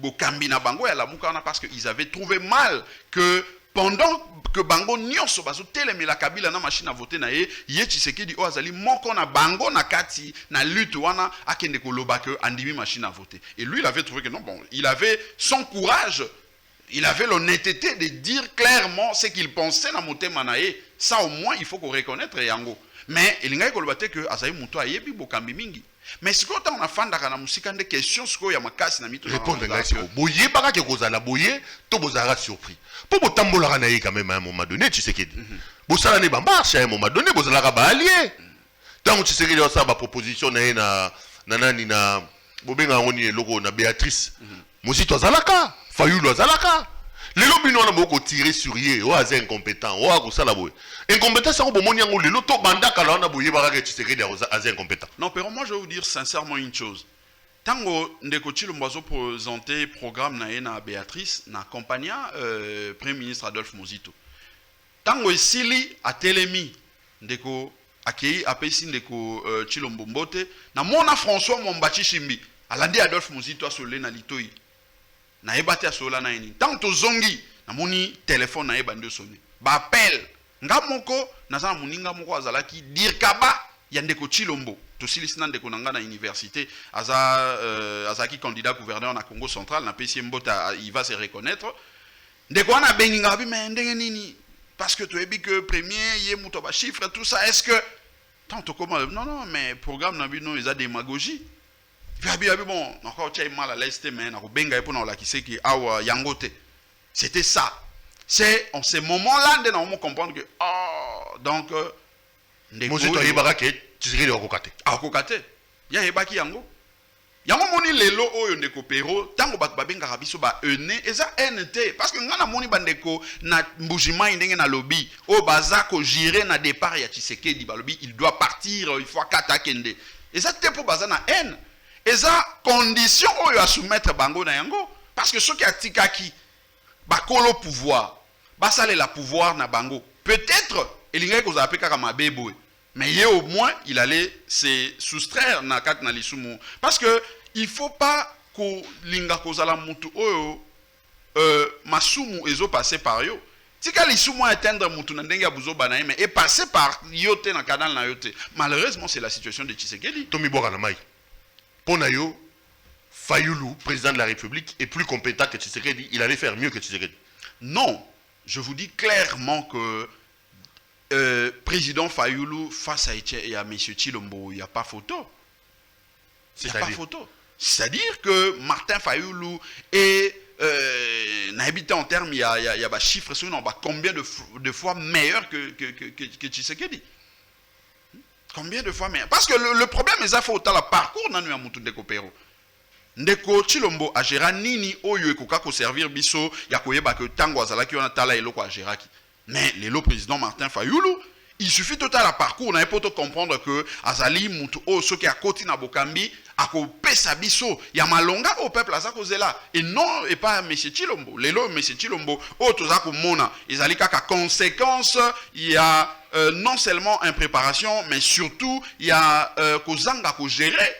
bokambi na bango ya lamuka parce que ils avaient trouvé mal que pendant que bango nyonso bazo telemela Kabila na machine à voter na ye Tshisekedi o azali moko na bango na kati na lutte wana akende koloba que andimi machine à voter et lui il avait trouvé que non bon il avait son courage. Il avait l'honnêteté de dire clairement ce qu'il pensait na motema na ye. Ça au moins il faut qu'on reconnaisse yango. Mais il y a que Azaï Mouto a yebi bokambi mingi. Mais ce qu'on a fait dans la musique, des questions sur ya makasi na mito. Répondre à ça. Boye baka ke kozala boye, to bozara surpris. Po botambola na ye quand même à un moment donné, tu sais que bosala ne ba marche à un moment donné, bozala ba allié. Tant tu sais que ça ba proposition na nani na bobenga ngoni logo na Béatrice. Mosito azalaka, Fayulu azalaka. Les lobbies n'ont pas tiré sur eux, ou assez incompétent, ou à ça la boue. Incompétent, c'est un bon moyen où les lotos banda kalana bouillé barage tu sais assez incompétent. Non, mais moi je vais vous dire sincèrement une chose. Tango ndeko Chilombo azo présenter programme na Béatrice na accompagna Premier ministre Adolphe Muzito. Tango esili a telemi ndeko akei apesi ndeko Chilombo Mbote na mona François Mombachi Shimbi alandi Adolphe Muzito asole na litoi na ebate asola na eni. Tanto zongi na moni téléphone na eba ndio sonné. Ba appel ngamoko na za muninga moko azalaki dire kaba ya ndeko Chilombo. Tosilisina ndeko nanga na université azaki candidat gouverneur na Congo central na PC Mbota il va se reconnaître ndeko ana benginga bi mais ndenge nini parce que tu es dit que premier yé muto ba chiffre tout ça est-ce que tant comment non mais programme na bino ils a démagogie puis bon encore tu es mal à l'aise mais na ko benga pour na la qui sait qui awa yangote c'était ça c'est en ces moments-là de on comprendre que donc ndeko Muzito yibaka Tshisekedi akokate. Akokate. Ya ebaki yango. Yango moni lelo oyo ndeko pero tango bato babengaka biso ba ene eza NT parce que ngana moni bandeko na mbujima ndenge na lobby o baza ko gérer na départ ya Tshisekedi ba lobby il doit partir il faut kata kende. Eza tempo baza na N. Eza condition oyo a soumettre bango na yango parce que ceux qui atikaki ba kolo pouvoir ba sale la pouvoir na bango peut-être elingai ko za apeka kama beboe. Mais au moins, il allait se soustraire na kat na lisumu. Parce que il faut pas que linga kozala mutu oyo masumu ezo passer par yo. Tika lisumu atteindre mutu na ndenge ya buzo banaye mais est passé par yote na kadal na yote. Malheureusement, c'est la situation de Tshisekedi. Tomi Bokana Mai. Pona yo Fayulu, président de la République, est plus compétent que Tshisekedi. Il allait faire mieux que Tshisekedi. Non, je vous dis clairement que président Fayulu face à M. Chilombo, il n'y a pas photo. Il n'y a pas photo. C'est-à-dire que Martin Fayulu est n'habité en termes, il y a des chiffres sur combien de fois meilleur que Tshisekedi. Combien de fois meilleur? Parce que le problème est qu'il faut le parcours dans le monde de Kopero. Ndeko Chilombo a géré nini oyo ekoka ko servir biso ya koyeba que tango azalaki on tala eloko a géraki. Mais le président Martin Fayulu, il suffit de faire le parcours, on a pas comprendre que Azali Moutou, ceux qui a côté na Bokambi, a coupé sa biso, il y a malonga au peuple à là. Et non, et pas M. Chilombo. Lelo M. Chilombo, autres à Mona, ils allaient qu'à conséquence, il y a non seulement impréparation, mais surtout, il y a Kozanga ko gérer.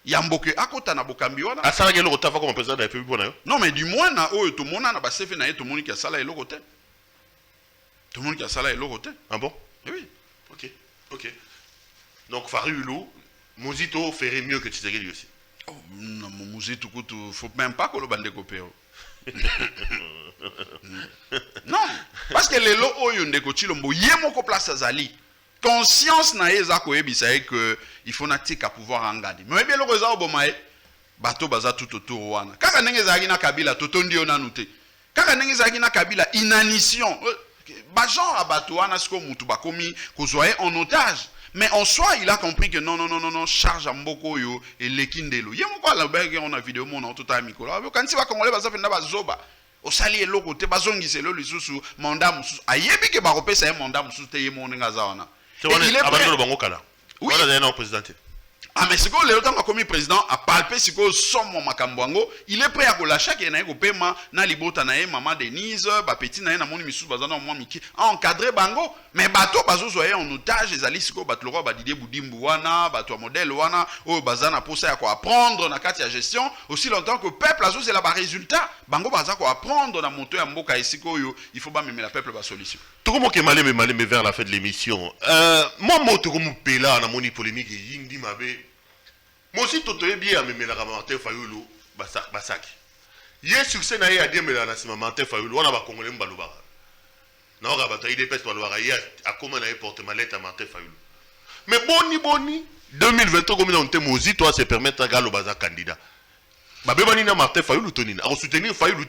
Il y a Mboke à côté na Bokambi. Ah, ça, il y a le retard comme président de la République. Non, mais du moins, na tout le monde a passé, tout le monde qui a ça là et le côté. Tout le monde qui a ça là et l'autre côté. Ah bon? Oui. Ok. Donc Fayulu, Muzito ferait mieux que Tshisekedi aussi. Oh, non, Muzito, il ne faut même pas que le bande coopère. Non, parce que les lots oyo ndeko Chilombo yemoko place azali. Conscience na eza ko yebisa que il faut natika pouvoir engagé. Mais bien le reza obomae bato baza tout autour wana. Kaka ndenge zaki na Kabila totondi ona nute. Kaka ndenge zaki na Kabila inanition. Bajan abatouana sko mutu bakomi kozoye en otage. Mais en soi, il a compris que non, charge à mboko yo et lekindelo. Yemo kwa la bege on a vidéo mon en tout temps mikola. Quand si va congolais baza fenda bazoba. O sali eloko te bazongi selo lisusu mandat mususu. Ayebi ke ba repesa mandat mususu te yemo nga zaona. Il est abandonné le bango kala. Oui. Voilà d'ailleurs président. Ah mais c'est que le temps comme président a palpé ce que somme makambwango, il est prêt à lâcher qu'il y a un paiement na libota na maman Denise, ba petit na moni misu bazana moi miki encadré bango, mais bateau bazo zoye en otage les alisiko batloro ba Didier Boudimbu wana, bateau modèle wana, o bazana pour ça quoi apprendre na carte de gestion, aussi longtemps que peuple azo c'est là ba résultat, bango baza quoi apprendre na moto ya mboka esiko yo, il faut pas même la peuple ba solution. Tout le monde qui est malé mais vers la fin de l'émission. Moi moto comme pela na moni polémique yindi mabe. Moi aussi, tout est bien, mais la Martin Fayulu, Basak. Hier, succès n'a pas dit, mais la Martin Fayulu, on a pas congolais Mbalubara. Non, on a pas dit, peste Mbalubara. Hier, à comment on a porté malette à Martin Fayulu. Mais boni, 2023, comme on a dit, toi, c'est permettre à Galo Baza candidat. Babébani na Martin Fayulu, Tonina. À soutenir Fayulu,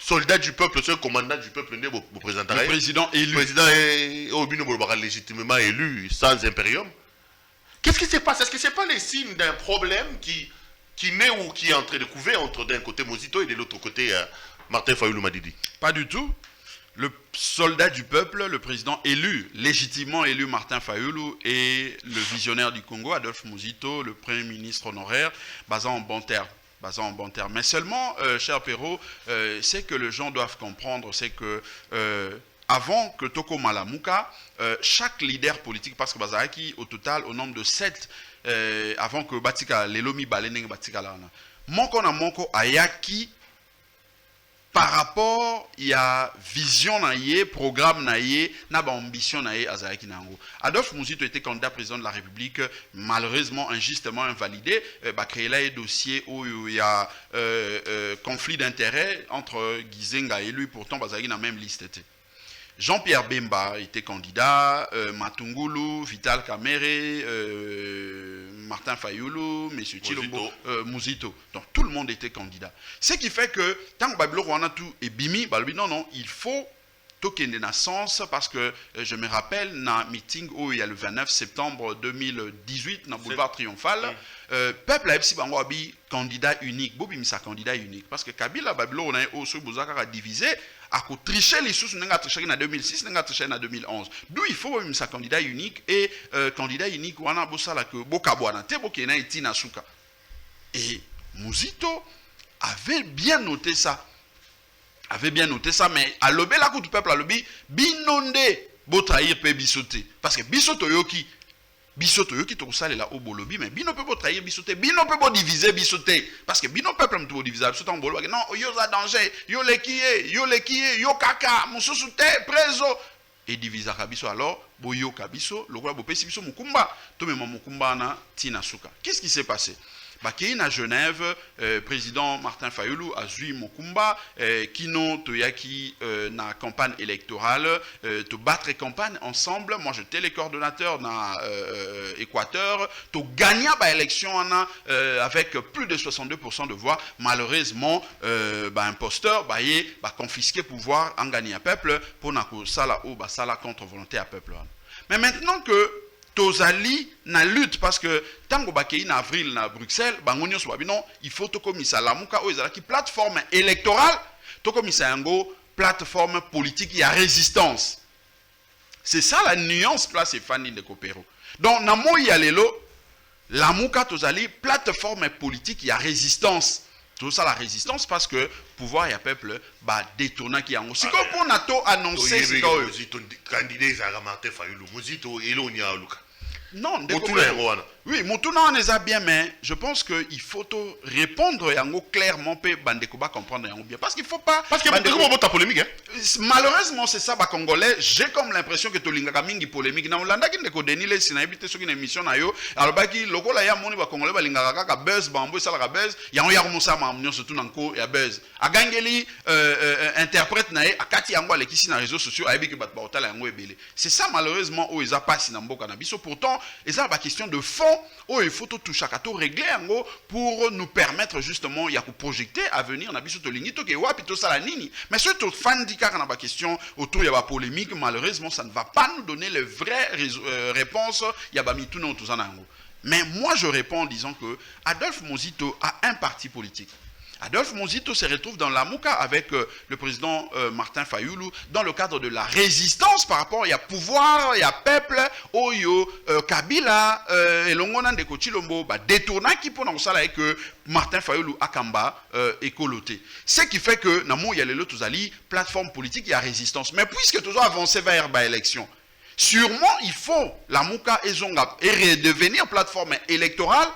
soldat du peuple, seul commandant du peuple, vous présentez. Le président élu. Le président est légitimement élu, sans impérium. Qu'est-ce qui se passe? Est-ce que ce n'est pas les signes d'un problème qui naît ou qui est en train de couver entre d'un côté Muzito et de l'autre côté Martin Fayulu Madidi? Pas du tout. le soldat du peuple, le président élu, légitimement élu Martin Fayulu, et le visionnaire du Congo, Adolphe Muzito, le premier ministre honoraire, basant en bon terme. Mais seulement, cher Perrault, c'est que les gens doivent comprendre, c'est que avant que Toko Malamuka, chaque leader politique, parce que Bazaraki, au total, au nombre de 7, avant que Batika, Lelomi Baleneng Batika Lana, Monko Ayaki, par rapport, il y a vision naïe, programme naïe, n'a pas ambition naïe à Zahaki Nango. Adolphe Muzito était candidat président de la République, malheureusement injustement invalidé. Créé là un dossier où il y a conflit d'intérêts entre Gizenga et lui, pourtant Bazaki n'a même liste été. Jean-Pierre Bemba était candidat, Matungulu, Vital Kamere, Martin Fayulu, M. Chilombo, Muzito. Donc tout le monde était candidat. Ce qui fait que, tant que Babylon Rwanda et Bimi, non, il faut token de naissance parce que je me rappelle, dans un meeting où il y a le 29 septembre 2018, dans le boulevard Triomphal, peuple a eu candidat unique, Bobimisa candidat unique. Parce que Kabila, Babylon, on a aussi divisé. À tricher les sous, on a triché en 2006, on a triché en 2011. D'où il faut un candidat unique et candidat unique, on a besoin que Bokaboana, Tebokena et Tina Souka. Et Muzito avait bien noté ça. Mais à l'obé, la coup du peuple, à l'obé, binonde, beau trahir peut bisoter. Parce que bisoto yoki to sale la au bolobi, mais bino peut pas trahir bisoter, bino peut pas diviser bisoter. Parce que bino peuple peut diviser bisoter en bolobi. Non, yo za danger, yo le kiye, yo kaka, mususu te, preso. Et divisa kabiso alors, boyo kabiso, le roi bopesi biso mukumba, to même mukumba na tina suka. Qu'est-ce qui s'est passé? Bakéine à Genève, président Martin Fayulu a Zui Mokumba, Kino Toyaki na campagne électorale, to battre campagne ensemble. Moi j'étais les coordonnateurs dans Équateur, to gagner ba élection avec plus de 62% de voix. Malheureusement, imposteur, confisqué pouvoir en gagner un peuple pour na sala ou sala contre volonté à peuple. Mais maintenant que Tozali na lutte parce que tango bakei na avril na Bruxelles bangonyo so babino il faut to komisa lamuka o ezala ki plateforme électorale to komisa yango plateforme politique il y a résistance. C'est ça la nuance place et Fanny de Kopero. Donc na moyi alelo lamuka tozali plateforme politique il y a résistance. Tout ça la résistance parce que pouvoir et peuple détournant qui yango. Si comme pour nato annoncer c'est candidat à Martin Fayulu Muzito et l'onia Luka. Non, oui, Moutuna on est bien, mais je pense qu'il faut répondre yango clairement pe Bandekoba comprendre yango bien. Parce qu'il faut pas. Parce que Bandekoba ta polémique. Malheureusement, c'est ça, Congolais. J'ai comme l'impression que Tolingaka mingi polémique. Na Olanda qui ne denile si na habité sur une émission na yo. Alors baki loko la ya moni ba Congolais ba lingaka ka buzz bambo ça la buzz. Yango ya musa ma mnyo surtout nanko ya buzz. Agangeli interprète na e akati yango ale kisi na réseaux sociaux ayebi ke bat ba otala yango ebele. C'est ça malheureusement où ils a pas na mboka na biso. Pourtant, et ça ba question de fond. Oh, il faut tout toucher à tout régler pour nous permettre justement de projeter à venir na biso to lingi to ke wapi to sala nini. Mais surtout fan dika kana ba question autour ya ba polémique malheureusement ça ne va pas nous donner les vraies réponses ya ba mituna tout ça nango. Mais moi je réponds en disant que Adolphe Muzito a un parti politique. Adolphe Muzito se retrouve dans la Mouka avec le président Martin Fayulu dans le cadre de la résistance par rapport à pouvoir, il y a peuple, Oyo, Kabila, et Longonan de Kochilombo, détournant qui pour nous ça avec Martin Fayulu Akamba et Koloté. Ce qui fait que Namou y a les Tozali, plateforme politique, il y a résistance. Mais puisque toujours avancé vers l'élection, sûrement il faut la Mouka et Zonga et redevenir plateforme électorale.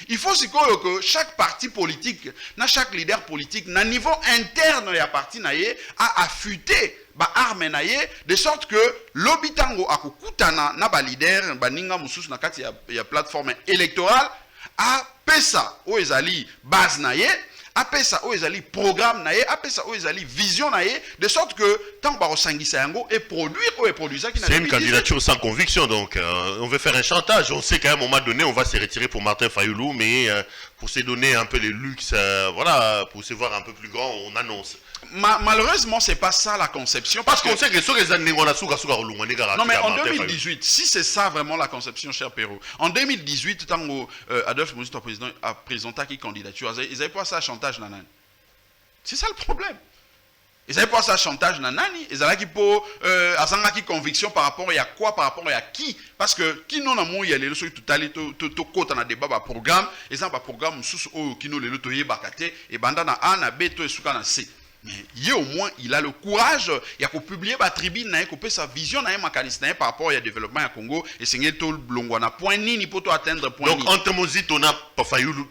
Il faut que chaque parti politique, chaque leader politique, na niveau interne ya parti naye a affûté ba arme naye de sorte que l'obitango akukutana na ba leader ba ninga mususu na kati ya plateforme électorale a pesa o ezali base naye apesa o ezali programme naye apesa o ezali vision naye de sorte que tant ba osangisa yango et produire ça qui c'est une candidature sans conviction donc on veut faire un chantage, on sait qu'à un moment donné on va se retirer pour Martin Fayulu mais pour se donner un peu les luxe voilà pour se voir un peu plus grand on annonce. Malheureusement, c'est pas ça la conception. Parce qu'on sait que ceux qui non, mais en 2018, si c'est ça vraiment la conception, cher Perrault, en 2018, tant que Adolphe Muzito a présenté qui candidature, ils n'avaient pas ça à chantage, nanan. C'est ça le problème. Ils avaient pas ça chantage nanani, ils avaient pour qui conviction par rapport à quoi, par rapport à qui, parce que qui non amour il y a les leçons tout à l'heure tout côté dans débat par programme, et ça par programme sous qui nous les lotoyer bakate et banda na A na B to et souka na C. Mais il au moins il a le courage, il a qu'au publier ba tribune na couper sa vision na mécanisme par rapport au développement à Congo et c'est tout blongwana point ni pour toi atteindre point. Donc entre Mozito na pas Fayulu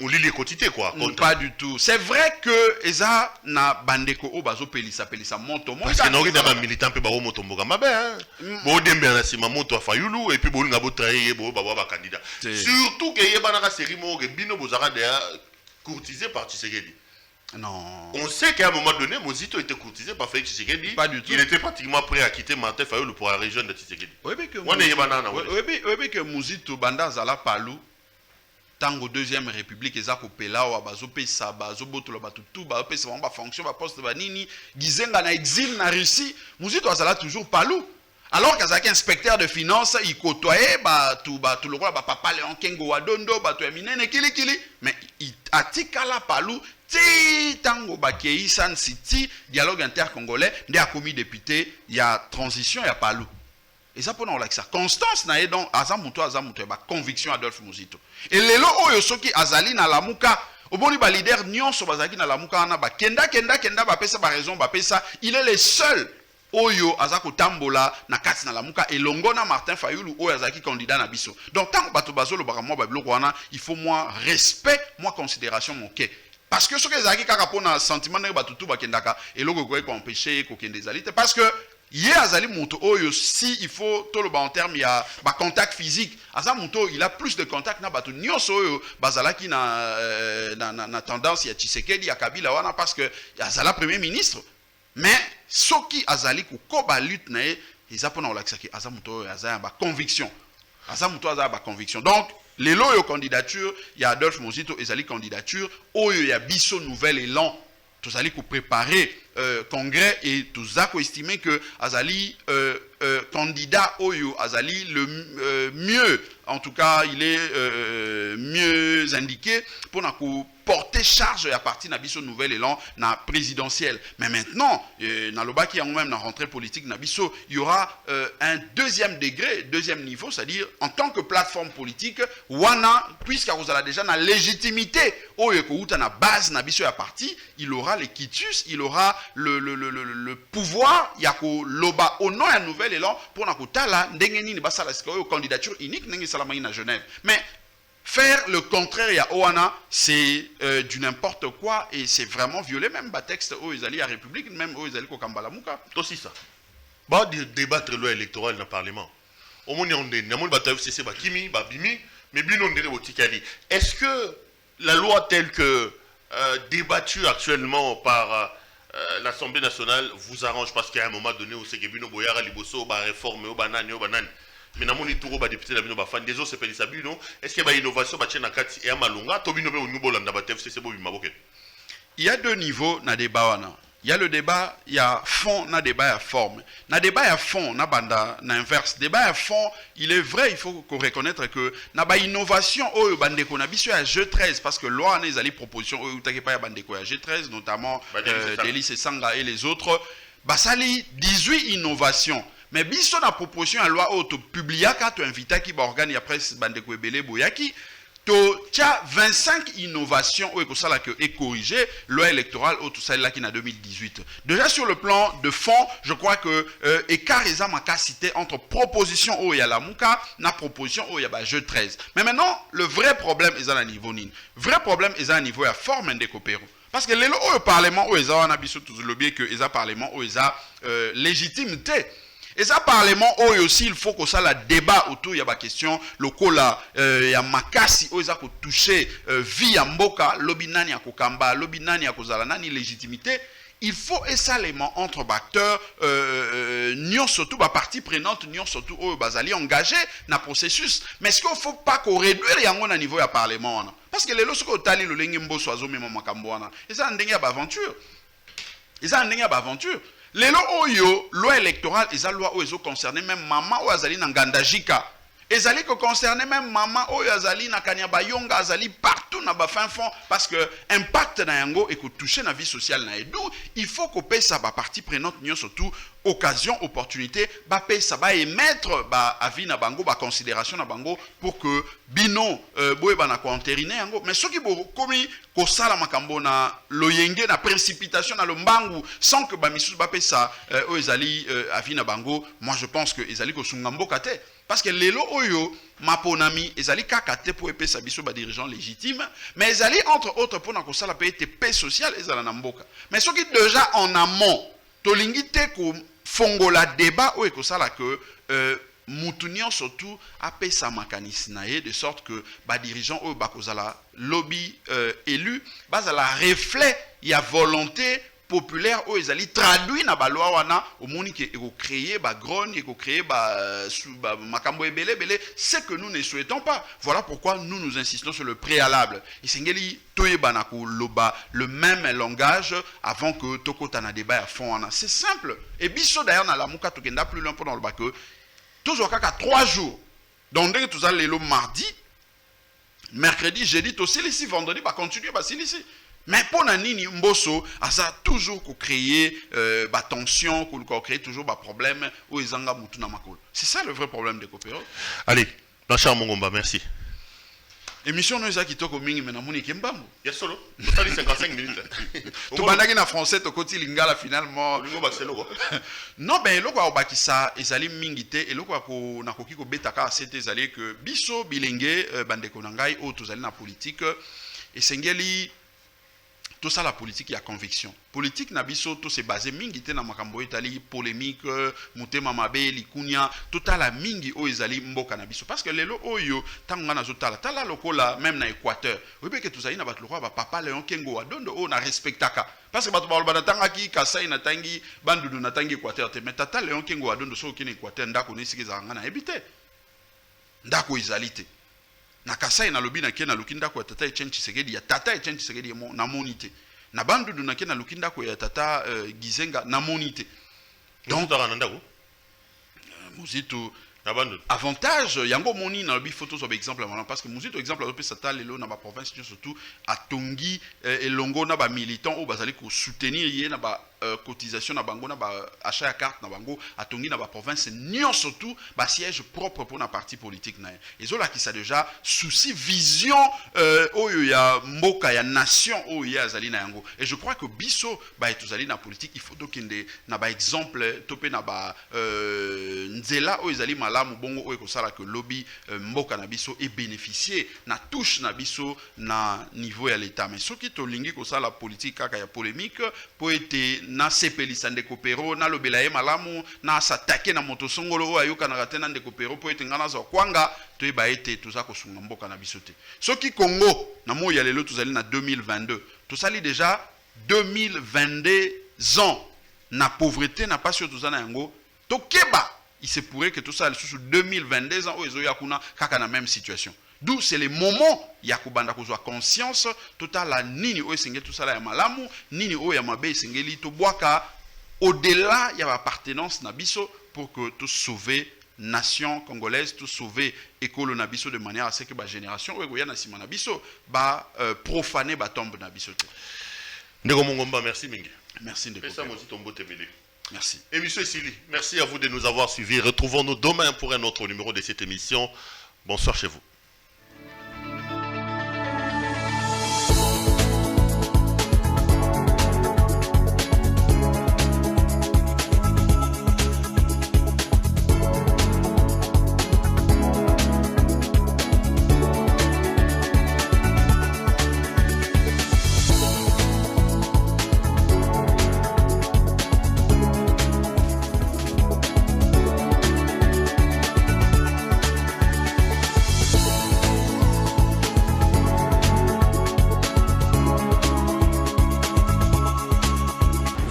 les quotités quoi. Pas du tout. C'est vrai que Eza na bandeko o bazo pelisa moto. Parce que non il militant pe ba moto mboka mabe hein. Bo dembe na sima moto Fayulu et puis bo nga bo trahir bo ba candidat. Surtout que yeba na série mo ke bino bozara de courtisé par Tshisekedi. Non. On sait qu'à un moment donné, Mozito était courtisé par Félix Tshisekedi. Pas du tout. Il était pratiquement prêt à quitter Martin Fayulu pour la région de Tshisekedi. Oui, mais que Mozito banda zala palou. Tango deuxième république ezako pelao bazo pesa bazo botola batutu ba pesa ba fonction ba poste ba nini gizenga na exil na Russie Mozito azala toujours palou alors qu'azaki inspecteur de finances il côtoyait tout le roi papa Léon Kengo Wadondo to minene kili mais il atikala palou ti tango bakei San City dialogue intercongolais ndi a commis député il y a transition il y a palou. Et ça pour nous like ça. Constance na donc azamuto ba conviction Adolphe Mozito. Et lelo oyo soki azali na lamuka oboni ba leader nyonso bazaki na lamuka na ba kenda ba pesa ba raison ba pesa il est le seul oyo azako tambola na kati na lamuka elongo na Martin Fayulu oyo azaki candidat na biso. Donc tant bato bazolo ba mo ba biloko wana il faut moi respect, moi considération mon quai. Parce que ce que ezaki kaka pona sentiment na batutu ba kendaka eloko ko empêcher ko kende zalite parce que Yé azali moto oyo si il faut tout le en terme il y a contact physique aza moto il a plus de contact na bato nyonso oyo bazalaki na tendance ya Tshisekedi ya Kabila wana parce que azala premier ministre mais soki azali ko ba lutte na eza pona olakisaki aza moto oyo aza ba conviction donc les loyo candidature ya Adolphe Mozito ezali candidature oyo ya biso nouvel élan tous allez préparer congrès et tous allez estimer que Azali candidat Oyo Azali le mieux, en tout cas il est mieux indiqué pour porter charge à partir de Nabiso nouvel élan na présidentiel. Mais maintenant, dans le bas qui est même dans rentrée politique Nabiso, il y aura un deuxième degré, deuxième niveau, c'est-à-dire en tant que plateforme politique, wana puisque vous avez déjà la légitimité Oyo ko na base Nabiso à parti, il aura les quitus, il aura le pouvoir yako loba au nom d'un nouvel élan pour na kotala ndengeni ni basala sikoyo candidature unique ndenge salama na Genève. Mais faire le contraire à Oana, c'est du n'importe quoi et c'est vraiment violer même le texte où ils allaient à la République, même où ils allaient au Kambalamuka. C'est aussi ça. Bah, débattre la loi électorale dans le Parlement. Au moins, on est Kimi, Bimi, mais bien on est au Tikali. Est-ce que la loi telle que débattue actuellement par l'Assemblée nationale vous arrange parce qu'à un moment donné, on sait que Bino Boyara, Liboso, réforme, Banane, Banane. Mais dans mon tour ba député la bino ba fan des autres c'est pas ça bino est-ce qu'il y a une innovation ba tchena kati et malunga to bino be nubo landa ba TFC c'est bo bimaboke. Il y a deux niveaux na débat wana. Il y a le débat, il y a fond, na débat à forme. Na débat à fond, na banda, na inverse. Débat à fond, il est vrai, il faut qu'on reconnaître que na ba innovation au bandeko na biso à G13 parce que loi na les propositions au takepa ya bandeko à G13 notamment Délice Sanga et les autres, basali 18 innovations. Mais biso na proposition à loi auto publiaka to invita qui ba organe après bandeko ebele boyaki to tia 25 innovations ou que ça là que est corrigé loi électorale ou tout ça là qui en 2018. Déjà sur le plan de fond, je crois que écart eza makasité entre proposition au ya la muka na proposition au ya ba jeu 13. Mais maintenant le vrai problème est à la niveau nin. Vrai problème est à niveau ya forme de coopéro. Parce que le parlement au eza on a biso tout le bien que eza parlement au eza légitimité. Et ça, parlement, aussi, il faut que ça la débat autour, il y a la question, le cola, il y a makasi, il y a toucher vie à mboka, lobinani à kokamba, lobinani à kozalanani, légitimité. Il faut essalement entre acteurs, nion surtout, partie prenante, nion surtout, bazali engagé dans le processus. Mais est-ce qu'il ne faut pas qu'on réduise yango na niveau du parlement? Parce que les lorsque vous tali le lengimbo soazo même makamboana, et ça, on a aventure. Et ça, on a aventure. Les lois loi électorale, les lois qui concernent même maman ou azali na ngandajika. Ezali ko concerner même maman ou azali na Kanyabayonga, azali partout na ba fin fond parce que impact na yango et que toucher na vie sociale na edu, il faut qu'on paye ça ba partie prenante nyo surtout occasion opportunité ba paye ça ba émettre ba avis na bango ba considération na bango pour que bino boye ba na ko entériner yango mais soki bo komi ko sala makambo na loyenge na précipitation na lombangu sans que ba misu ba paye ça o ezali avis na bango, moi je pense que ezali ko sungambo kate parce que lelo oyo maponami ezali kakate pour epé sa biso ba dirigeant légitime mais ezali entre autres pour na ko sala paye te paix sociale ezala na mboka mais soki déjà en amont tolingi te ko fongola débat ou ekosala que Moutunion surtout a payé sa mécanisme de sorte que ba dirigeant ou bakozala lobby élu bazala reflet ya volonté populaire ou ezali traduit na ba loi wana au moni que eko créer ba grogne eko créer ba makambo ebele belé c'est que nous ne souhaitons pas. Voilà pourquoi nous insistons sur le préalable. Isengeli toyebana ko loba le même langage avant que tokota na débat à fond wana. C'est simple. Et biso d'ailleurs na la muka tokenda plus loin pendant le bac que toujours qu'à 3 jours. Donc dès que tu as le mardi, mercredi, jeudi, tu sais ici vendredi va continuer va ici. Mais pour nani mboso, ça toujours qu'on créer tension, qu'on crée toujours des problèmes ou izanga mutu na makolo. C'est ça le vrai problème des coopéraux. Allez, Blanchard Mongomba, merci. Émission nous a quitté comme mingi mais namoni kembambo. Yes solo. Total 55 minutes. Tu bandaki na français to koti lingala finalement. Non ben eloko obakisa ezali mingi te eloko ko nakoki ko betaka c'était ezali que biso bilenge bandeko na ngai o tozali na politique esengeli tout ça la politique il y a conviction. Politique na biso tout c'est basé mingi te na makambo etali polémique mutema mabe likunya total la mingi o ezali mboka na biso parce que lelo oyo tanga na zotala tala lokola même na Équateur. Oui que tout ça ina bat lokwa ba papa Léon Kengo adondo o na respectaka parce que bat ba tanga ki kasai na tangi bandudu na tangi Équateur te mais tata Léon Kengo adondo so kini Équateur ndako ne sikeza ngana ebite ndako ezalite na kasai na lobi na kena lukinda ko tata Etienne Tshisekedi ya tata Etienne Tshisekedi na monité na bandudu na kena lukinda ko ya tata Gizenga na monité donc muzito na bandudu avantage yango moni na lobi photo sur exemple parce que muzito exemple lobi sata lelo na ba province surtout atongi elongo na ba militant o bazali ko soutenir ye na ba cotisation na bango na ba achat à carte na bango atongi na ba province nion surtout ba siège propre pour na parti politique na ezola qui ça déjà souci vision oyo ya mboka ya nation oyo ya azali na yango et je crois que biso ba etuzali na politique il faut dokende na ba exemple topé na ba nzela oyo ezali malamu bongo oyo kosala que lobby mboka na biso et bénéficier na touche na biso na niveau ya l'état mais soki to lingi kosala politique kaka ya polémique po ete na sepelisa ndeko pero na lobela ye malamu na s'attaquer na moto songolo o ayoka na ratena ndeko pero po ete ngana za kwanga to eba ete toza kosunga mboka na bisote soki Congo na mo ya lelo tozali na 2022 to sali déjà 2022 ans na pauvreté na pas sur tozana yango to keba il se pourrait que tout ça sous 2022 ans o ezoya kuna kaka na même situation. D'où c'est le moment yakubanda kozwa conscience total la nini o esengeli tout ça la ya malamu nini o ya mabe esengeli to bwaka au-delà ya appartenance na biso pour que tout sauver nation congolaise tout sauver école na biso de manière à ce que ba génération o ya na sima na biso ba profaner ba tombe na biso te. Ndeko Mongomba merci mingi. Merci Ndeko. Pesa mozi tombo tebele. Merci. Et monsieur Sili, merci à vous de nous avoir suivis. Retrouvons-nous demain pour un autre numéro de cette émission. Bonsoir chez vous.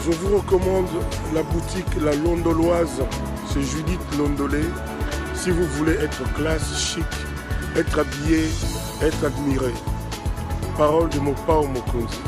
Je vous recommande la boutique La Londoloise, c'est Judith Londolé. Si vous voulez être classe, chic, être habillé, être admiré. Parole de mon Pao Mokonzi.